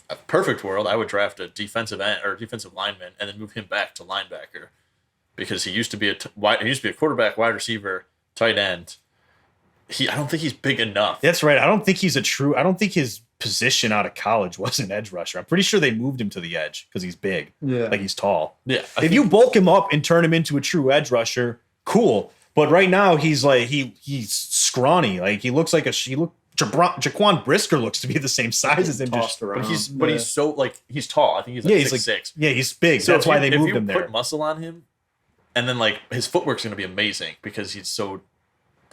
a perfect world, I would draft a defensive end or defensive lineman and then move him back to linebacker, because he used to be a quarterback, wide receiver, tight end. I don't think he's big enough. That's right. I don't think his position out of college was an edge rusher. I'm pretty sure they moved him to the edge because he's big. Yeah. Like, he's tall. Yeah. If you bulk him up and turn him into a true edge rusher, cool. But right now he's like he's scrawny. Like he looks like Jaquan Brisker looks to be the same size as him. Tossed around. But he's so like he's tall. I think he's like he's 6'6". Yeah, he's big. So that's why they moved if him you there. put muscle on him, and then like his footwork's going to be amazing because he's so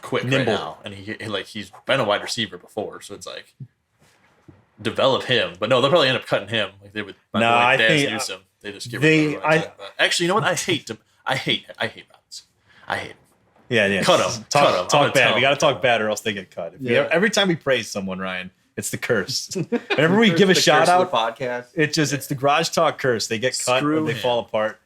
quick Nimble. right now, and he's been a wide receiver before, so it's like develop him. But no, they'll probably end up cutting him like they would. No, I Daz think Newsome. They just get rid of him. Actually, you know what? I hate Browns. I hate him. Yeah. Cut him. Talk bad. We got to talk bad, or else they get cut. Every time we praise someone, Ryan, it's the curse. Whenever we give a shout out, podcast. It's the Garage Talk curse. They get cut Screw or they him. fall apart.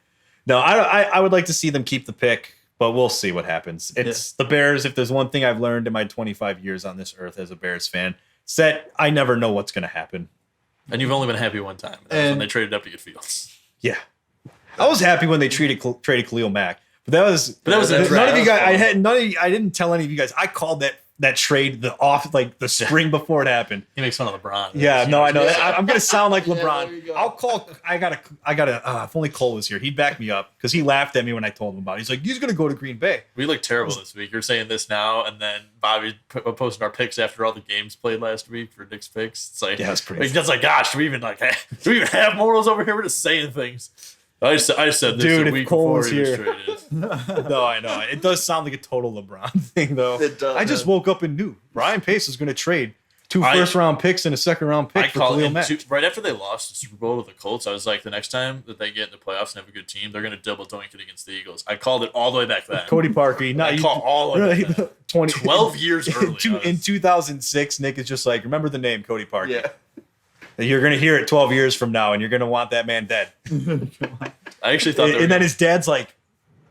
No, I would like to see them keep the pick, but we'll see what happens. It's the Bears. If there's one thing I've learned in my 25 years on this earth as a Bears fan, it's that I never know what's going to happen. And you've only been happy one time. And that was when they traded up to get Fields. Yeah, I was happy when they traded Khalil Mack, but that was none of you guys. I didn't tell any of you guys. I called that trade the spring before it happened. He makes fun of LeBron. Yeah, no, I know. I'm gonna sound like there LeBron. you go. I'll call. I gotta. If only Cole was here, he'd back me up because he laughed at me when I told him about it. He's like, he's gonna go to Green Bay. We look terrible this week. You're saying this now, and then Bobby posting our picks after all the games played last week for Nick's picks. It's like, Yeah, it's pretty. it's like, gosh, do we even have morals over here? We're just saying things. I said this Dude, a if week Cole before was he was here. traded. No, I know. It does sound like a total LeBron thing, though. It does. I just woke up and knew Brian Pace was going to trade two I- first-round picks and a second-round I pick for called Khalil him Mack. right after they lost the Super Bowl to the Colts. I was like, the next time that they get in the playoffs and have a good team, they're going to double doink it against the Eagles. I called it all the way back then. Cody Parker. I call all of it. Then. 12 years early. In 2006, Nick is just like, remember the name Cody Parker. Yeah. You're going to hear it 12 years from now, and you're going to want that man dead. I actually thought And then his dad's like,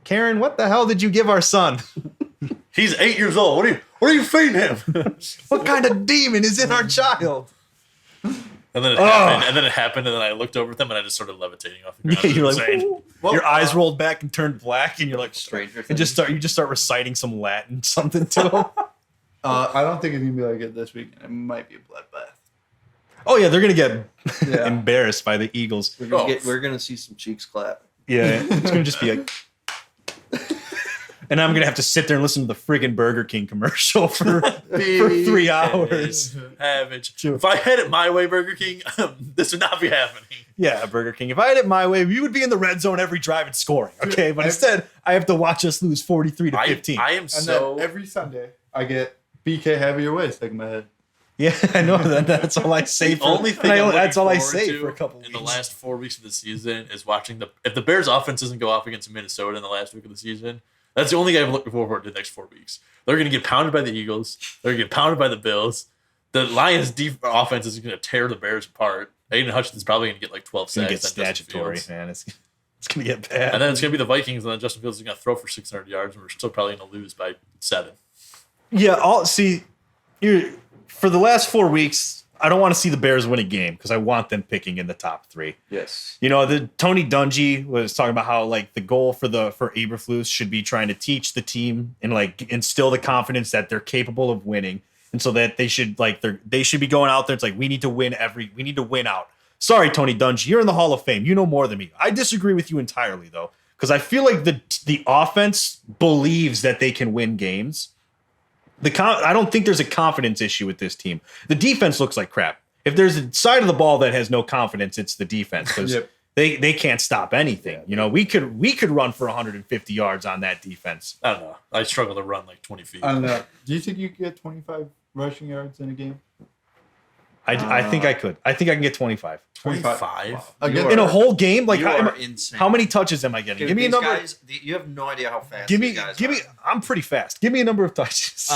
Karen, what the hell did you give our son? he's 8 years old. What are you feeding him? What kind of demon is in our child? And then it happened, and then I looked over at them, and I just started levitating off the ground. Yeah, you're like, Insane. "Ooh." Your eyes rolled back and turned black, and you're like, Stranger and you just start reciting some Latin something to him. I don't think it's gonna be like it this weekend. It might be a bloodbath. Oh yeah, they're gonna get Yeah. embarrassed by the Eagles. We're gonna see some cheeks clap. Yeah, it's gonna just be like, and I'm gonna have to sit there and listen to the friggin' Burger King commercial for 3 hours. Savage. If I had it my way, Burger King, this would not be happening. Yeah, Burger King. If I had it my way, we would be in the red zone every drive and scoring. Okay, but instead, I have to watch us lose 43-15. I am And so. then every Sunday, I get BK heavier way stuck in my head. Yeah, I know that. That's all I say. The only thing that's all I forward say to for a couple in weeks. the last 4 weeks of the season is watching if the Bears offense doesn't go off against Minnesota in the last week of the season. That's the only thing I'm looking forward to the next 4 weeks. They're going to get pounded by the Eagles. They're going to get pounded by the Bills. The Lions' offense is going to tear the Bears apart. Aiden Hutchinson's probably going to get like 12 It's gonna sacks. get on Justin statutory, Fields. man. It's gonna get bad. And then it's going to be the Vikings, and then Justin Fields is going to throw for 600 yards, and we're still probably going to lose by 7. Yeah, for the last 4 weeks, I don't want to see the Bears win a game because I want them picking in the top 3. Yes. The Tony Dungy was talking about how like the goal for Eberflus should be trying to teach the team and like instill the confidence that they're capable of winning, and so that they should be going out there. It's like we need to win out. Sorry, Tony Dungy, you're in the Hall of Fame. You know more than me. I disagree with you entirely though, because I feel like the offense believes that they can win games. I don't think there's a confidence issue with this team. The defense looks like crap. If there's a side of the ball that has no confidence, it's the defense because Yep. they can't stop anything. We could run for 150 yards on that defense. I don't know. I struggle to run like 20 feet. I don't know. Do you think you could get 25 rushing yards in a game? I think I could. I think I can get 25 25? Wow. in a whole game. Like You are insane. how many touches am I getting? Dude, Give me a these number. Guys, you have no idea how fast. Give these me. guys Give are. me. I'm pretty fast. Give me a number of touches.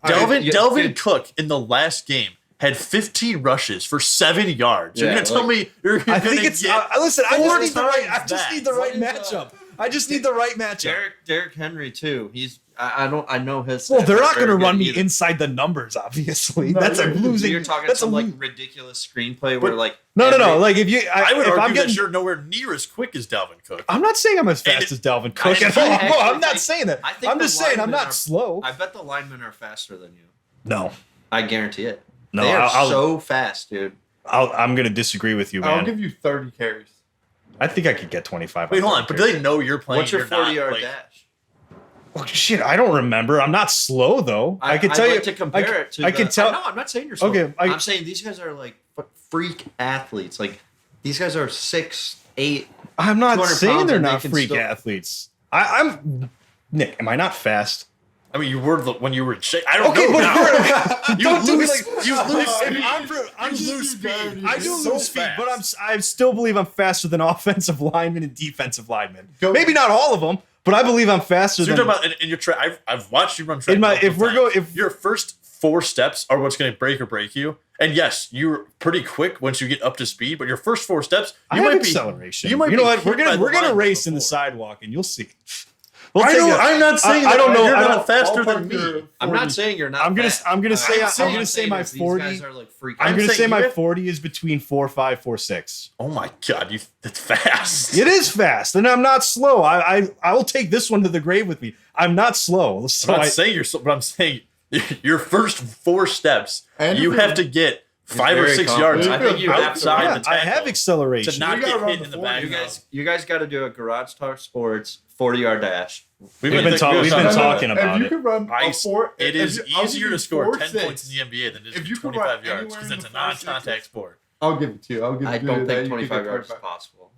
Delvin Cook in the last game had 15 rushes for 7 yards. You're Yeah, going to tell me you're I going think to it's. get Listen, I four just need the right. I times just that. need the right matchup. I just need the right matchup. Derrick Henry too. He's I know his. Well, stats they're aren't not going to very run good me either. inside the numbers. Obviously, No, that's a you're- losing. You're talking that's some a like lo- ridiculous screenplay where like No. every- Like if you, I would if argue I'm getting, that you're nowhere near as quick as Dalvin Cook. I'm not saying I'm as fast And as Dalvin Cook. I at all. actually No, I'm not think- saying that. I think I'm the just saying I'm linemen not are- slow. I bet the linemen are faster than you. No, I guarantee it. no. They are I'll, so fast, dude. I'm going to disagree with you, I'll man. give you 30 carries. I think I could get 25. Wait, hold on. But do they know you're playing? What's your you're not, 40-yard like, dash? Oh, shit, I don't remember. I'm not slow though. I can tell I'd you like to compare it to. I can tell. No, I'm not saying you're slow. Okay, I'm saying these guys are like freak athletes. Like these guys are 6'8". I'm not 200 saying pounds they're and they not can freak still- athletes. I'm Nick. Am I not fast? I mean, you were when you were in shape. I don't Okay, know but now. don't do me lose- like you lose speed. I'm You lose speed. I do So lose speed, but fast. I still believe I'm faster than offensive linemen and defensive linemen. Go- Maybe not all of them, but I believe I'm faster So you're than. talking about in your track. I've watched you run track. In my- multiple if we're times. going- if- your first 4 steps are what's going to break you, and yes, you're pretty quick once you get up to speed. But your first 4 steps, I you have might be acceleration. You might know be what? hit We're by gonna the we're gonna line race in the before. sidewalk, and you'll see. I'm not saying I don't know. You're I not don't- faster than me. I'm not saying you're not. I'm gonna fast. I'm gonna say All I'm gonna say saying my is 40. These guys are like freak. I'm gonna saying say my you have- 40 is between 4.5, 4.6. Oh my god, it's fast. It is fast, and I'm not slow. I will take this one to the grave with me. I'm not slow. So I'm not saying you're slow, but I'm saying your first 4 steps, And you if have to get 5 or very 6 confident. yards I think you have to- outside yeah, the tackle I have acceleration. to not You gotta get run hit the in the 40. back. You guys got to do a Garage Talk Sports 40-yard dash. We've been talking about If you it. could run a Ice. four, It if is you- I'll give easier you to score 10 4-6. points in the NBA than it is If you could 25 run yards anywhere because in it's a the 4-6s, non-contact sport. I'll give it to you. I'll give it I to you. don't that think you 25 get yards is 25. possible.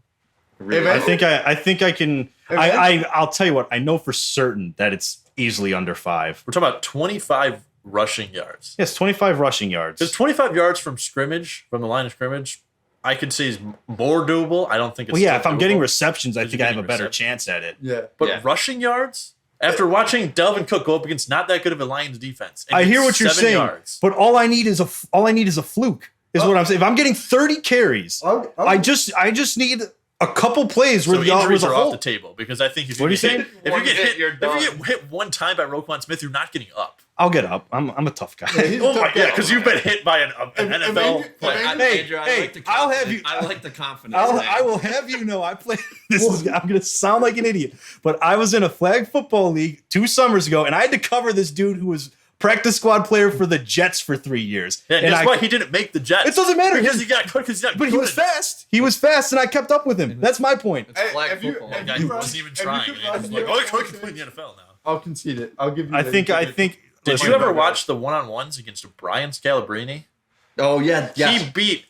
I think I can. I'll tell you what. I know for certain that it's easily under 5. We're talking about 25 rushing yards. Yes, 25 rushing yards. Because 25 yards from scrimmage, from the line of scrimmage, I could say is more doable. I don't think it's Well, yeah, still if I'm getting doable. receptions, I Because think you're I have a getting better receptions. chance at it. Yeah. But Yeah. rushing yards, after watching Delvin Cook go up against not that good of a Lions defense, and I get hear what you're 7 saying, yards. but all I need is a fluke. Is what I'm saying. If I'm getting 30 carries, I'll- I just need a couple plays where So the injuries are whole. off the table because I think if you What are you get saying? hit, if One you get hit, hit, you're if you done. get hit one time by Roquan Smith, you're not getting up. I'll get up. I'm a tough guy. Yeah, he's Oh a my tough yeah, guy. because you've been hit by an If NFL Andrew- player. if Hey, Andrew, I hey, like the I'll have confidence. you- I like the confidence. I will have you know I play. I'm gonna sound like an idiot, but I was in a flag football league 2 summers ago, and I had to cover this dude who was practice squad player for the Jets for 3 years. Yeah, and that's why he didn't make the Jets. It doesn't matter. because he got cut because he's not. But he good was enough. fast. He was fast, and I kept up with him. That's my point. It's Hey, flag if you- football. if The guy you who run- wasn't even if you trying. could And he run was the like, oh, he offense- can play in the NFL now. I'll concede it. I'll give you. I that. think. Did listen, you ever watch the one-on-ones against Brian Scalabrine? Oh yeah, He beat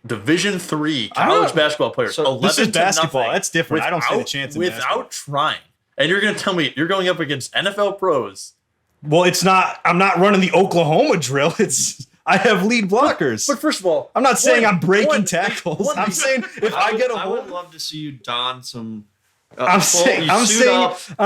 Division III I college don't- basketball players. So 11 this is to basketball. nothing That's different. I don't stand a chance in basketball. without trying. And you're going to tell me you're going up against NFL pros. Well, it's not. I'm not running the Oklahoma drill. It's. I have lead blockers. But first of all, I'm not saying I'm breaking one- tackles. one- I'm saying if I get a I would hold. love to see you don some. I'm saying- I'm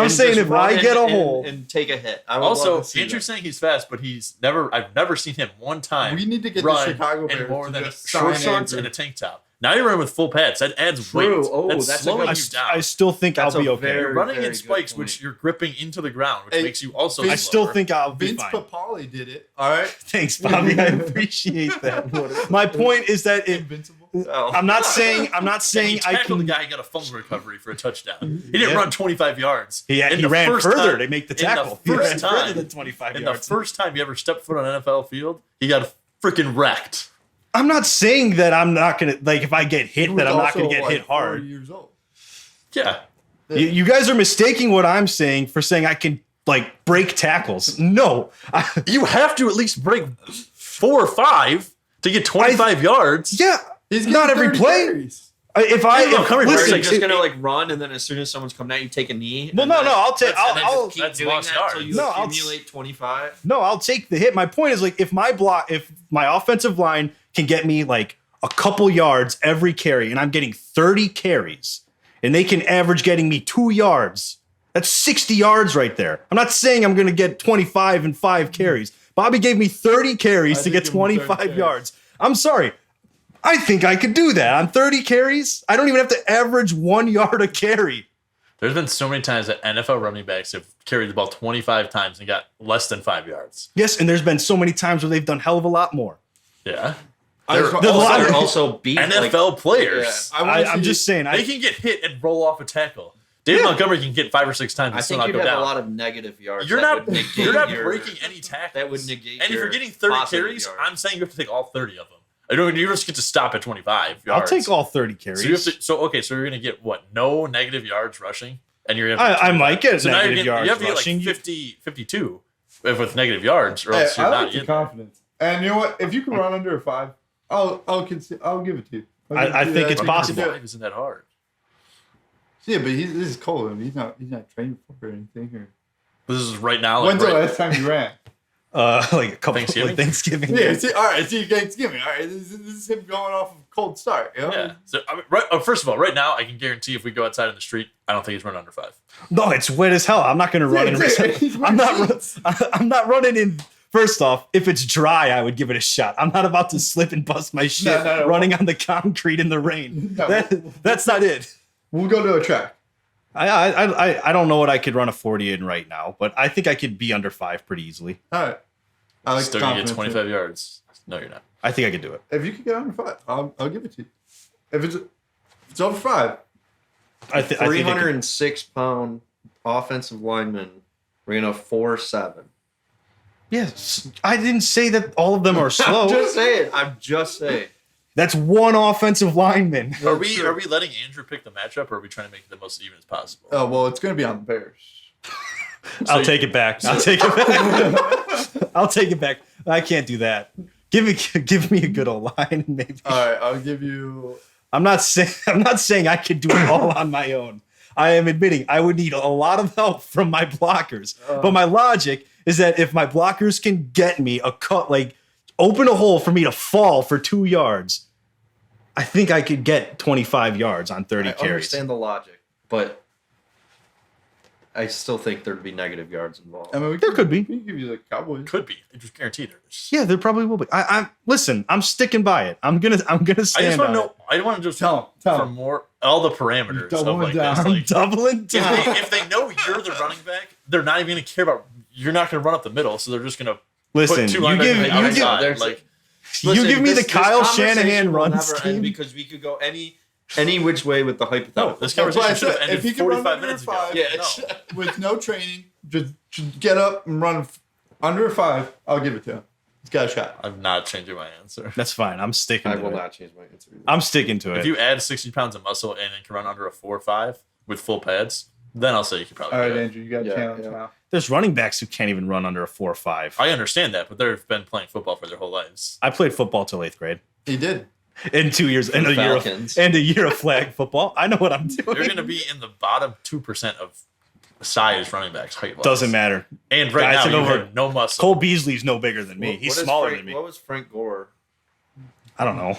saying if I get a hold- and take a hit. I would also, love to see Andrew's that. saying he's fast, but I've never seen him one time We need to get the run Chicago in Bears more to than just short sign shorts Andrew. and a tank top. Now you're running with full pads. That adds True. weight. Oh, that's that's a slowing good- you down. I still think That's I'll be a okay. very- You're running very in good spikes, point. which you're gripping into the ground, which Hey, makes you also I still slower. think I'll be Vince fine. Papali did it. All right. Thanks, Bobby. I appreciate that. My point is that Invincible. Oh. I'm not saying And he I tackled can. the guy who got a fumble recovery for a touchdown. He didn't Yeah. run 25 yards. He In the ran first further time- to make the in the tackle. He first ran time- further than 25 And yards. the first time you ever stepped foot on an NFL field, he got freaking wrecked. I'm not saying that I'm not gonna like if I get hit He that was I'm not gonna also, get like, hit hard. 40 years old. Yeah. You guys are mistaking what I'm saying for saying I can like break tackles. No, You have to at least break 4 or 5 to get 25 yards. yeah, He's not getting every 30 play. carries. If Yeah, no, if, come here, Or listen, you're just it- gonna like run, and then as soon as someone's coming at you, take a knee. Well, and no, then- no, I'll take. and then just I'll keep that's doing lost that until yards. you No, I'll- accumulate 25. No, I'll take the hit. My point is like if my offensive line can get me like a couple yards every carry, and I'm getting 30 carries, and they can average getting me 2 yards. That's 60 yards right there. I'm not saying I'm going to get 25 and 5 carries. Bobby gave me 30 carries I to did get give him 30 25 carries. yards. I'm sorry. I think I could do that. On 30 carries, I don't even have to average 1 yard a carry. There's been so many times that NFL running backs have carried the ball 25 times and got less than 5 yards. Yes, and there's been so many times where they've done hell of a lot more. Yeah. They're They're also beat NFL like, players. I'm just saying. They can get hit and roll off a tackle. David Montgomery can get 5 or 6 times and I still think not you'd go have down. a lot of negative yards. You're that not would negate you're not your- breaking any tackles. that would negate And if you're your getting 30 positive carries, yards. I'm saying you have to take all 30 of them. I don't. You just get to stop at 25 I'll yards. take all 30 carries. So you have to. So okay. So you're gonna get what? No negative yards rushing and you're gonna I might get so now negative yards you have to get rushing. like 50, 52 with negative yards, or else I you're like not your in. confidence. And you know what? If you can run under a 5, I'll give it to you. I think it's possible. 5 isn't that hard. Yeah, but this is cold. I mean, he's not training for it or anything. Or This is right now. when's the last time you ran? Like a couple Thanksgiving? of Thanksgiving. Yeah, all right. See, Thanksgiving. All right, this is him going off of a cold start. You know? Yeah. So I mean, first of all, right now I can guarantee if we go outside in the street, I don't think he's running under 5. No, it's wet as hell. I'm not going to run in. I'm not running in. First off, if it's dry, I would give it a shot. I'm not about to slip and bust my shit running on the concrete in the rain. No. That's not it. We'll go to a track. I don't know what I could run a 40 in right now, but I think I could be under 5 pretty easily. All right. I like Still gonna get 25 yards. No, you're not. I think I could do it. If you can get under 5, I'll give it to you. If it's over 5, I think 306-pound offensive lineman ran a 4.7. Yes, I didn't say that all of them are slow. I'm just saying. That's one offensive lineman. Are we letting Andrew pick the matchup, or are we trying to make it the most even as possible? oh well, it's going to be on the Bears. I'll take it back. I'll take it back. I'll take it back. I can't do that. Give me a good old line, maybe. All right, I'll give you. I'm not saying I could do it all on my own. I am admitting I would need a lot of help from my blockers. But my logic is that if my blockers can get me a cut, like open a hole for me to fall for 2 yards, I think I could get 25 yards on 30 I carries. understand the logic, but I still think there'd be negative yards involved. I mean, There could be. We can give you the Cowboys. Could be. I just guarantee there is. Yeah, there probably will be. Listen. I'm sticking by it. I'm gonna stand. I just want on to know. it. I want to just Tell for him. more all the parameters of Doubling like down. this. I'm Like, doubling down. if they know you're the running back, they're not even going to care about. You're not going to run up the middle, so they're just going to Listen, put 2 you give linebackers outside. there's- Like you give me the this Kyle conversation Shanahan will run never end scheme. because we could go any which way with the hypothetical. this That's why I conversation should have said, ended if he can run 45 under minutes 5, ago. Yeah, No. with no training, just get up and run under a 5. I'll give it to him. He's got a shot. I'm not changing my answer. That's fine. I'm sticking I to will it. not change my answer. Either. I'm sticking to If it. you add 60 pounds of muscle and then can run under a 4.5 with full pads, then I'll say you could probably All right, do it. Andrew, you got a Yeah, challenge yeah. now. There's running backs who can't even run under a 4.5. I understand that, but they've been playing football for their whole lives. I played football till 8th grade. He did. In 2 years, and a Falcons. year of flag football. I know what I'm doing. You're going to be in the bottom 2% of size running backs height-wise. Doesn't matter. And right Guys now, have you over- have no muscle. Cole Beasley's no bigger than me. What He's is smaller Frank- than me. What was Frank Gore? I don't know.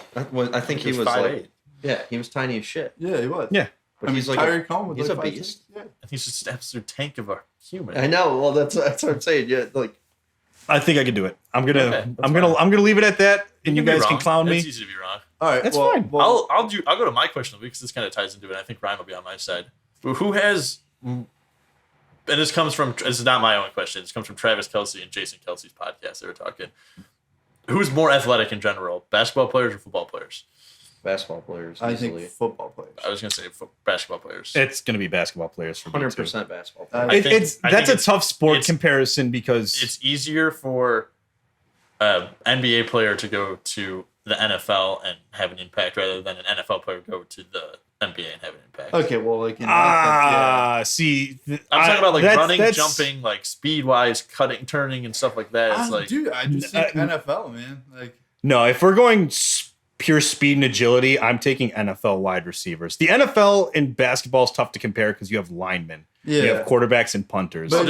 I think he was 5'8". like, yeah, he was tiny as shit. Yeah, he was. Yeah. But he's like, Tyreek Cohen was he's like a 5'6". beast. Yeah. He's just an absolute tank of a human. I know. Well, that's what I'm saying. Yeah, like I think I can do it. I'm gonna Okay, that's I'm gonna leave it at that, and you can be guys can wrong. clown me. It's easy to be wrong. All right. That's fine. Well, I'll go to my question of the week because this kind of ties into it. I think Ryan will be on my side. Who has? And this is not my own question. This comes from Travis Kelce and Jason Kelsey's podcast. They were talking. Who's more athletic in general, basketball players or football players? basketball players. I Easily. think football players. I was gonna say basketball players. It's gonna be basketball players for me too. 100% basketball. I Players. think- That's a it's- tough sport it's- comparison because It's easier for an NBA player to go to the NFL and have an impact rather than an NFL player go to the NBA and have an impact. Okay, well, like in offense, see, I'm talking about like that's- running, that's- jumping, like speed wise, cutting, turning, and stuff like that. yeah. It's like Dude, I just think NFL, man. Like, No, if we're going pure speed and agility, I'm taking NFL wide receivers. The NFL in basketball is tough to compare because you have linemen, you yeah. have quarterbacks and punters. But-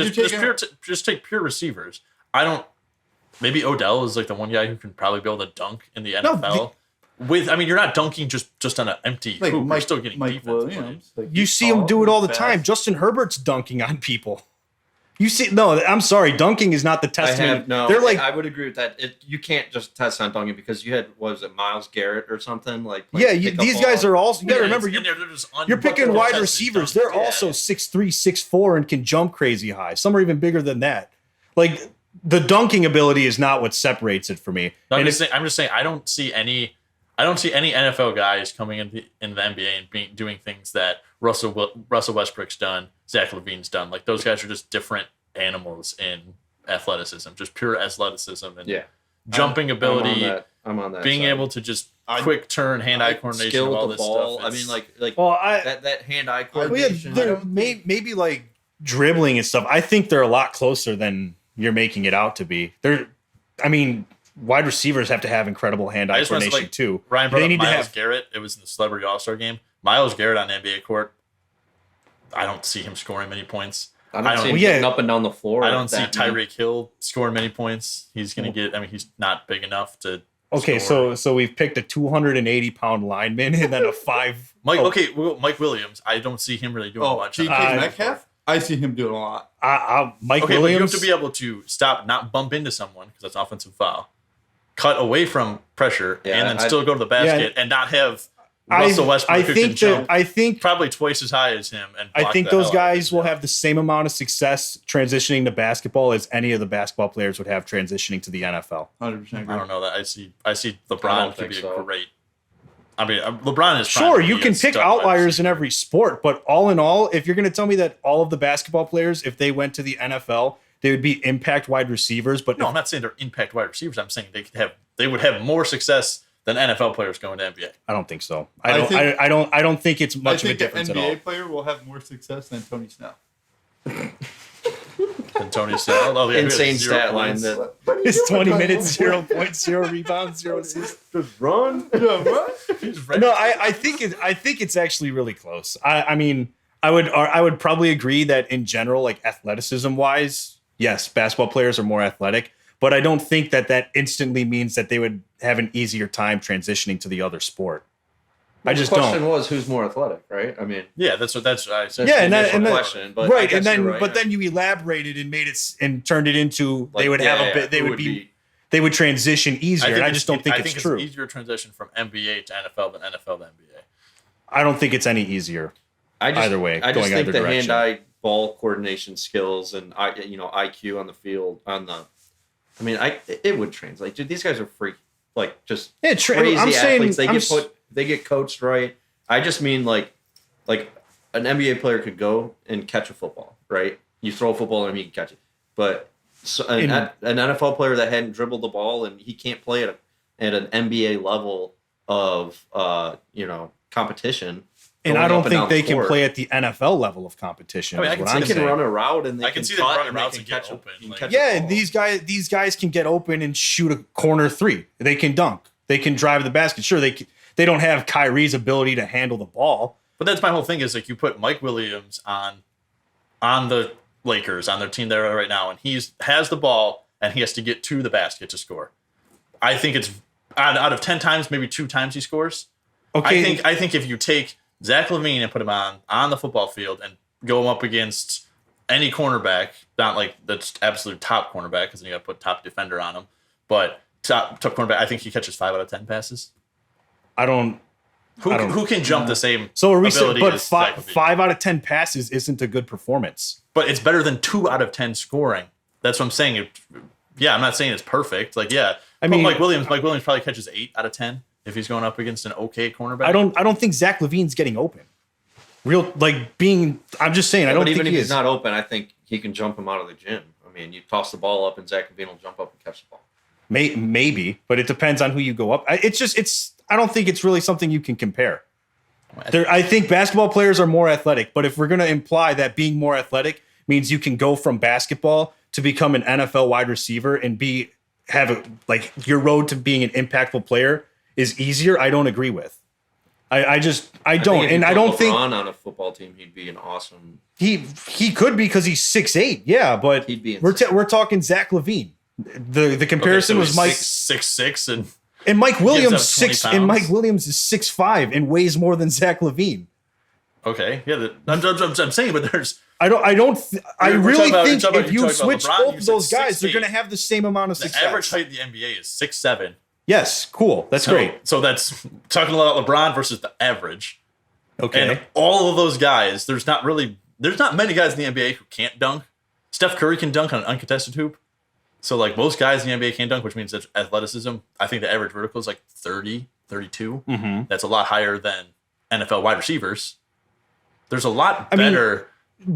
just take pure receivers. I don't. Maybe Odell is like the one guy who can probably be able to dunk in the NFL. You're not dunking just on an empty Like hoop. Mike, You're still getting Mike defense. Williams. Like, You he's see him tall, do it all the fast. time. Justin Herbert's dunking on people. You see, no, I'm sorry. Dunking is not the I testament. have no. They're like, I would agree with that. You can't just test on dunking because you had what was it, Miles Garrett or something like. yeah, these guys are also. You gotta remember, you're picking wide untested receivers. dunks. They're Yeah. also 6'3", 6'4", and can jump crazy high. Some are even bigger than that. Like the dunking ability is not what separates it for me. No, I'm And just saying. I don't see any NFL guys coming in the NBA and doing things that Russell Westbrook's done, Zach LaVine's done. Like those guys are just different animals in athleticism, just pure athleticism. And Yeah. jumping ability, I'm on that. being side. able to just quick turn, hand-eye coordination, skill all with this the ball. stuff. I mean, like Well, that hand-eye well, coordination. maybe like dribbling and stuff. I think they're a lot closer than you're making it out to be. Wide receivers have to have incredible hand-eye coordination too. Ryan brought They up need to Myles have. Garrett. It was in the Celebrity All-Star game. Myles Garrett on the NBA court. I don't see him scoring many points. I don't see him well, getting up and down the floor. I don't see Tyreek Hill scoring many points. He's going to get. I mean, he's not big enough to. Okay, score. so we've picked a 280-pound lineman and then a 5. Mike. Okay, well, Mike Williams. I don't see him really doing much. DK Metcalf? I see him doing a lot. Mike Okay, Williams. but you have to be able to stop, not bump into someone because that's offensive foul. Cut away from pressure and then still go to the basket and not have Russell Westbrook who can jump I think probably twice as high as him. And I think those guys will have the same amount of success transitioning to basketball as any of the basketball players would have transitioning to the NFL. 100% agree. I don't know that. I see LeBron don't could be think so. a great. I mean, LeBron is Sure, you can pick outliers in every sport, but all in all, if you're going to tell me that all of the basketball players, if they went to the NFL, they would be impact wide receivers. But No, I'm not saying they're impact wide receivers. I'm saying they would have more success than NFL players going to NBA. I don't think so. I don't think it's much of a difference an at all. NBA player will have more success than Tony Snell. And Tony Snell, insane stat line that It's 20 minutes, 0.0 rebounds, 0 assists. just run. Yeah, what? No, I think it's actually really close. I mean, I would probably agree that in general, like athleticism wise, yes, basketball players are more athletic, but I don't think that instantly means that they would have an easier time transitioning to the other sport. I just the question don't. was who's more athletic, right? I mean, Yeah, that's I said. Yeah, and that's that, the and question. But I right, guess and then you're right. but then you elaborated and made it and turned it into Like, they would yeah, have a yeah, bit. They who would be they would transition easier. And I just don't think it's true. It's easier transition from NBA to NFL than NFL to NBA. I don't think it's any easier. Either way, I just going think either the direction. hand-eye ball coordination skills and IQ on the field it would translate. Dude, these guys are freak, like just Yeah, crazy I'm athletes. saying They get coached right. I just mean like an NBA player could go and catch a football, right? You throw a football at him, he can catch it. But an NFL player that hadn't dribbled the ball and he can't play at an NBA level of competition. And going I up don't think down they the can court. play at the NFL level of competition. I mean, I is can what see I'm They can saying. run a route and they I can see them cut running and they routes can and get catch open, you can like- catch Yeah, a ball. these guys can get open and shoot a corner three. They can dunk. They can drive the basket. Sure, they don't have Kyrie's ability to handle the ball. But that's my whole thing is like you put Mike Williams on the Lakers on their team there right now, and has the ball and he has to get to the basket to score. I think it's out of 10 times, maybe 2 times he scores. Okay, I think if you take Zach LaVine and put him on the football field and go up against any cornerback, not like that's absolute top cornerback because then you got to put top defender on him, but top cornerback, I think he catches 5 out of 10 passes. I don't. Who can jump the same? So are we? ability But as Zach LaVine? 5 out of 10 passes isn't a good performance. But it's better than 2 out of 10 scoring. That's what I'm saying. Yeah, I'm not saying it's perfect. Like, yeah, I mean, Mike Williams probably catches 8 out of 10 if he's going up against an okay cornerback. I don't think Zach LaVine's getting open. I'm just saying. I don't But think even if he he's is. not open, I think he can jump him out of the gym. I mean, you toss the ball up and Zach LaVine will jump up and catch the ball. Maybe, but it depends on who you go up. I don't think it's really something you can compare. I think basketball players are more athletic, but if we're going to imply that being more athletic means you can go from basketball to become an NFL wide receiver and your road to being an impactful player is easier, I don't agree with. I don't, and I don't think on a football team he'd be an awesome. he could be because he's 6'8", yeah, but He'd be we're talking Zach LaVine. The comparison was Mike 6'6" and Mike Williams 20 6 and pounds. Mike Williams is 6'5" and weighs more than Zach LaVine. Okay, yeah, I'm saying, but there's I really think if you talking about switch LeBron, both you of said those guys, they're 6'8". going to have the same amount of the success. average height in the NBA is 6'7". Yes, cool. That's great. So that's talking about LeBron versus the average. Okay. And all of those guys, there's not many guys in the NBA who can't dunk. Steph Curry can dunk on an uncontested hoop. So like most guys in the NBA can dunk, which means that athleticism, I think the average vertical is like 30, 32. Mm-hmm. That's a lot higher than NFL wide receivers. There's a lot better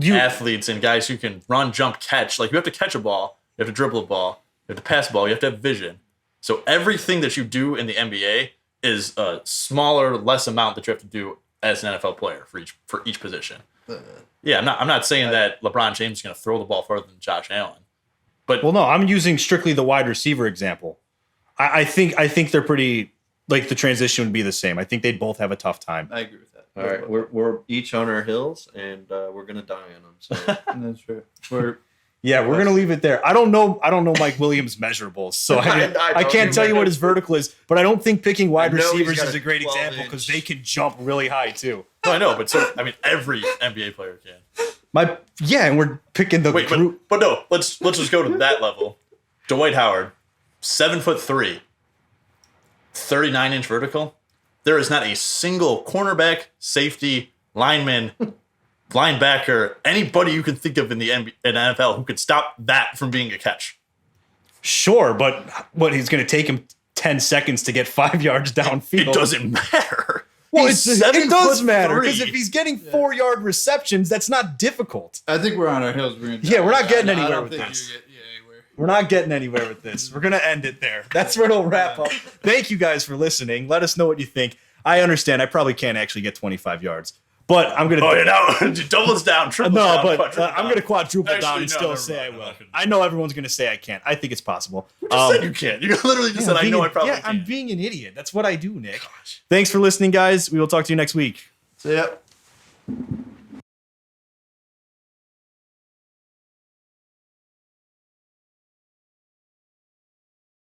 athletes and guys who can run, jump, catch. Like you have to catch a ball, you have to dribble a ball, you have to pass a ball, you have to have vision. So everything that you do in the NBA is a smaller, less amount that you have to do as an NFL player for each position. Yeah, I'm not saying that LeBron James is going to throw the ball farther than Josh Allen. But well, no, I'm using strictly the wide receiver example. I think they're pretty like the transition would be the same. I think they'd both have a tough time. I agree with that. All right, we're each on our hills, and we're gonna die on them. So That's true. We're gonna leave it there. I don't know Mike Williams' measurables, so I can't tell you what his vertical is. But I don't think picking wide receivers is a great example because they can jump really high too. No, I know, but every NBA player can. And we're picking the group. But no, let's just go to that level. Dwight Howard, 7'3", 39-inch vertical. There is not a single cornerback, safety, lineman, linebacker, anybody you can think of in the NFL who could stop that from being a catch. Sure, but he's going to take him 10 seconds to get 5 yards downfield. It doesn't matter. Well, it does matter because if he's getting 4-yard receptions, that's not difficult. I think we're on our hills. We're not getting anywhere with this. We're not getting anywhere with this. We're going to end it there. That's where it'll wrap up. Thank you guys for listening. Let us know what you think. I understand. I probably can't actually get 25 yards, but I'm going to. Oh, yeah, doubles down, triples down. No, but I'm going to quadruple down and still say I will. I know everyone's going to say I can't. I think it's possible. You just said you can't. You literally just said, I know I probably can't. I'm being an idiot. That's what I do, Nick. Gosh. Thanks for listening, guys. We will talk to you next week. See ya.